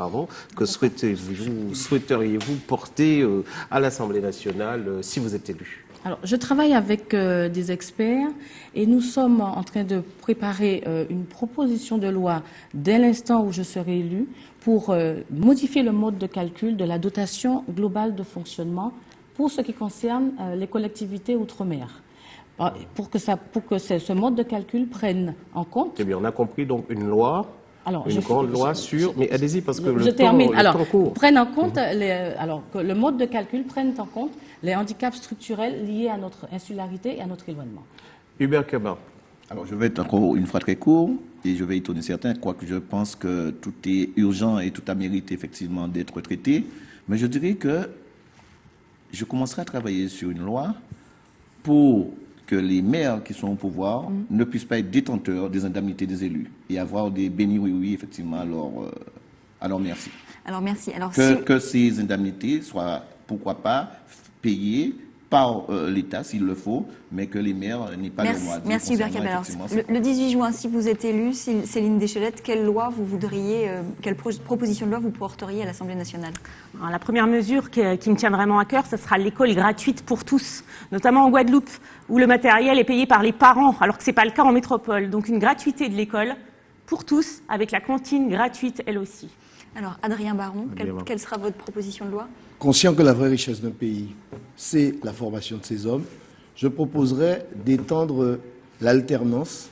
que souhaiteriez-vous porter à l'Assemblée nationale si vous êtes élu? Alors, je travaille avec des experts et nous sommes en train de préparer une proposition de loi dès l'instant où je serai élue pour modifier le mode de calcul de la dotation globale de fonctionnement pour ce qui concerne les collectivités outre-mer. Pour que ce mode de calcul prenne en compte... Eh bien, on a compris, donc, une loi... Alors, une grande loi sur... Mais allez-y, parce que le temps court. Prennent en compte que le mode de calcul prenne en compte les handicaps structurels liés à notre insularité et à notre éloignement. Hubert Cabera. Alors, je vais être encore une fois très court et je vais étonner certains, quoique je pense que tout est urgent et tout a mérité effectivement d'être traité. Mais je dirais que je commencerai à travailler sur une loi pour que les maires qui sont au pouvoir ne puissent pas être détenteurs des indemnités des élus et avoir des bénis oui effectivement à leur merci. Alors merci. Alors, que ces indemnités soient, pourquoi pas, payées par l'État s'il le faut, mais que les maires n'aient pas le droit. Merci Hubert Cabera. Le 18 juin, si vous êtes élu, Céline Deschelette, quelle proposition de loi vous porteriez à l'Assemblée nationale? Alors, la première mesure qui me tient vraiment à cœur, ce sera l'école gratuite pour tous, notamment en Guadeloupe, où le matériel est payé par les parents, alors que ce n'est pas le cas en métropole. Donc une gratuité de l'école pour tous, avec la cantine gratuite elle aussi. Alors Adrien Baron, quelle sera votre proposition de loi? Conscient que la vraie richesse d'un pays, c'est la formation de ses hommes, je proposerais d'étendre l'alternance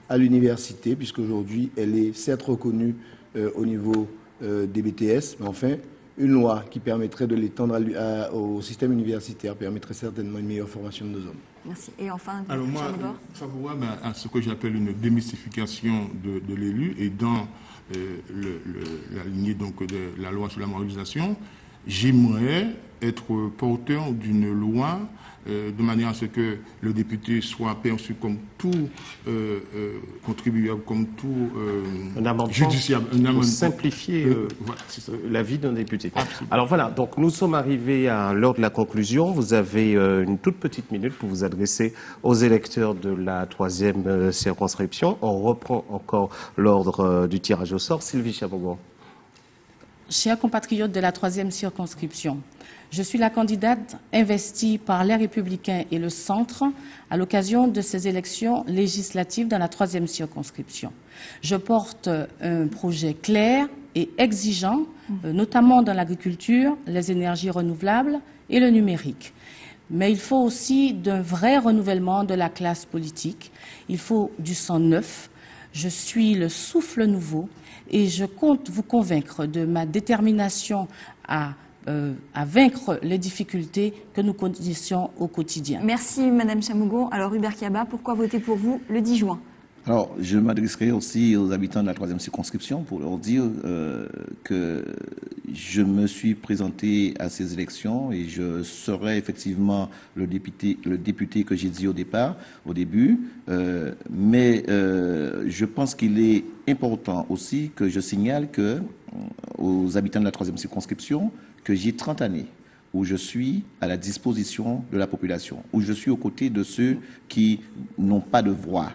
à l'université, puisqu'aujourd'hui elle est certes reconnue au niveau des BTS, mais enfin, une loi qui permettrait de l'étendre au système universitaire permettrait certainement une meilleure formation de nos hommes. Merci. Et enfin, alors moi, favorable à ce que j'appelle une démystification de l'élu et dans la lignée donc de la loi sur la moralisation, j'aimerais être porteur d'une loi de manière à ce que le député soit perçu comme tout contribuable, comme tout justiciable. Pour simplifier voilà, c'est ça. la vie d'un député. Absolument. Alors voilà, donc nous sommes arrivés à l'heure de la conclusion. Vous avez une toute petite minute pour vous adresser aux électeurs de la 3e circonscription. On reprend encore l'ordre du tirage au sort. Sylvie Chabogon. Chers compatriotes de la 3e circonscription, je suis la candidate investie par les Républicains et le Centre à l'occasion de ces élections législatives dans la 3e circonscription. Je porte un projet clair et exigeant, notamment dans l'agriculture, les énergies renouvelables et le numérique. Mais il faut aussi d'un vrai renouvellement de la classe politique. Il faut du sang neuf. Je suis le souffle nouveau et je compte vous convaincre de ma détermination à vaincre les difficultés que nous connaissons au quotidien. Merci Madame Chamougon. Alors Hubert Kiaba, pourquoi voter pour vous le 10 juin? Alors, je m'adresserai aussi aux habitants de la 3e circonscription pour leur dire que je me suis présenté à ces élections et je serai effectivement le député que j'ai dit au début. Mais je pense qu'il est important aussi que je signale aux habitants de la 3e circonscription que j'ai 30 années où je suis à la disposition de la population, où je suis aux côtés de ceux qui n'ont pas de voix.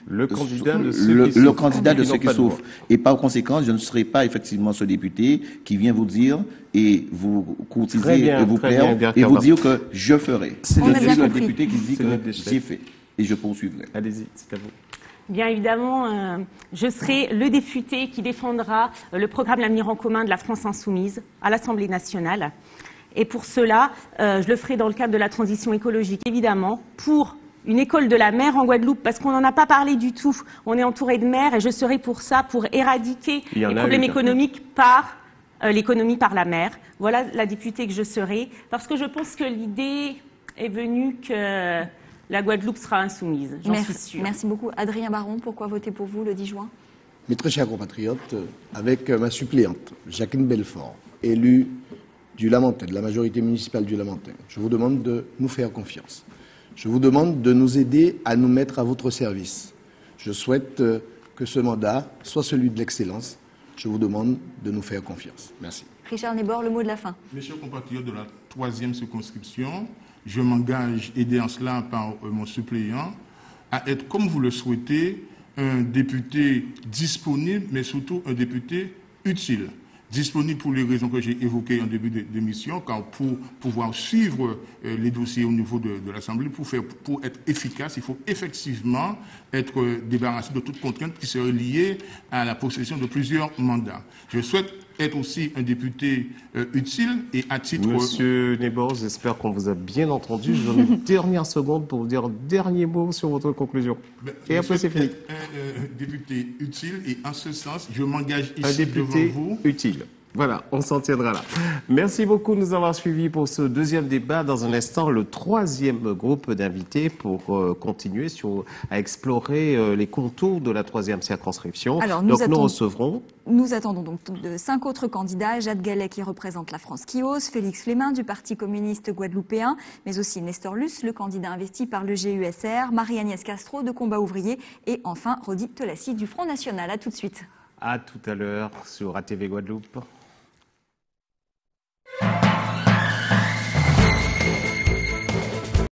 Le candidat de ceux qui souffrent. Et par conséquent, je ne serai pas effectivement ce député qui vient vous dire et vous courtiser et vous plaire et vous dire que je ferai. C'est le député qui dit que j'ai fait et je poursuivrai. Allez-y, c'est à vous. Bien évidemment, je serai le député qui défendra le programme L'Avenir en commun de la France insoumise à l'Assemblée nationale. Et pour cela, je le ferai dans le cadre de la transition écologique, évidemment, pour une école de la mer en Guadeloupe, parce qu'on n'en a pas parlé du tout. On est entouré de mer et je serai pour ça, pour éradiquer les problèmes économiques par l'économie par la mer. Voilà la députée que je serai, parce que je pense que l'idée est venue que la Guadeloupe sera insoumise, j'en suis sûre. Merci beaucoup. Adrien Baron, pourquoi voter pour vous le 10 juin? Mes très chers compatriotes, avec ma suppléante, Jacqueline Belfort, élue du Lamentin, de la majorité municipale du Lamentin, je vous demande de nous faire confiance. Je vous demande de nous aider à nous mettre à votre service. Je souhaite que ce mandat soit celui de l'excellence. Je vous demande de nous faire confiance. Merci. Richard Nebor, le mot de la fin. Mes chers compatriotes de la 3e circonscription, je m'engage, aidé en cela par mon suppléant, à être, comme vous le souhaitez, un député disponible, mais surtout un député utile. Disponible pour les raisons que j'ai évoquées en début d'émission, car pour pouvoir suivre les dossiers au niveau de l'Assemblée, pour être efficace, il faut effectivement être débarrassé de toute contrainte qui serait liée à la possession de plusieurs mandats. Je souhaite être aussi un député utile et à titre... Monsieur Nebor, j'espère qu'on vous a bien entendu. Je vous donne une dernière seconde pour vous dire un dernier mot sur votre conclusion. Et après, c'est fini. Un député utile et en ce sens, je m'engage ici un député devant vous. Utile. Voilà, on s'en tiendra là. Merci beaucoup de nous avoir suivis pour ce deuxième débat. Dans un instant, le 3e groupe d'invités pour continuer à explorer les contours de la 3e circonscription. Alors, nous attendons donc 5 autres candidats. Jade Gallet qui représente la France qui ose, Félix Flemin du Parti communiste guadeloupéen, mais aussi Nestor Luce, le candidat investi par le GUSR, Marie-Agnès Castro de Combat ouvrier et enfin Rodi Tolassi du Front National. À tout de suite. À tout à l'heure sur ATV Guadeloupe.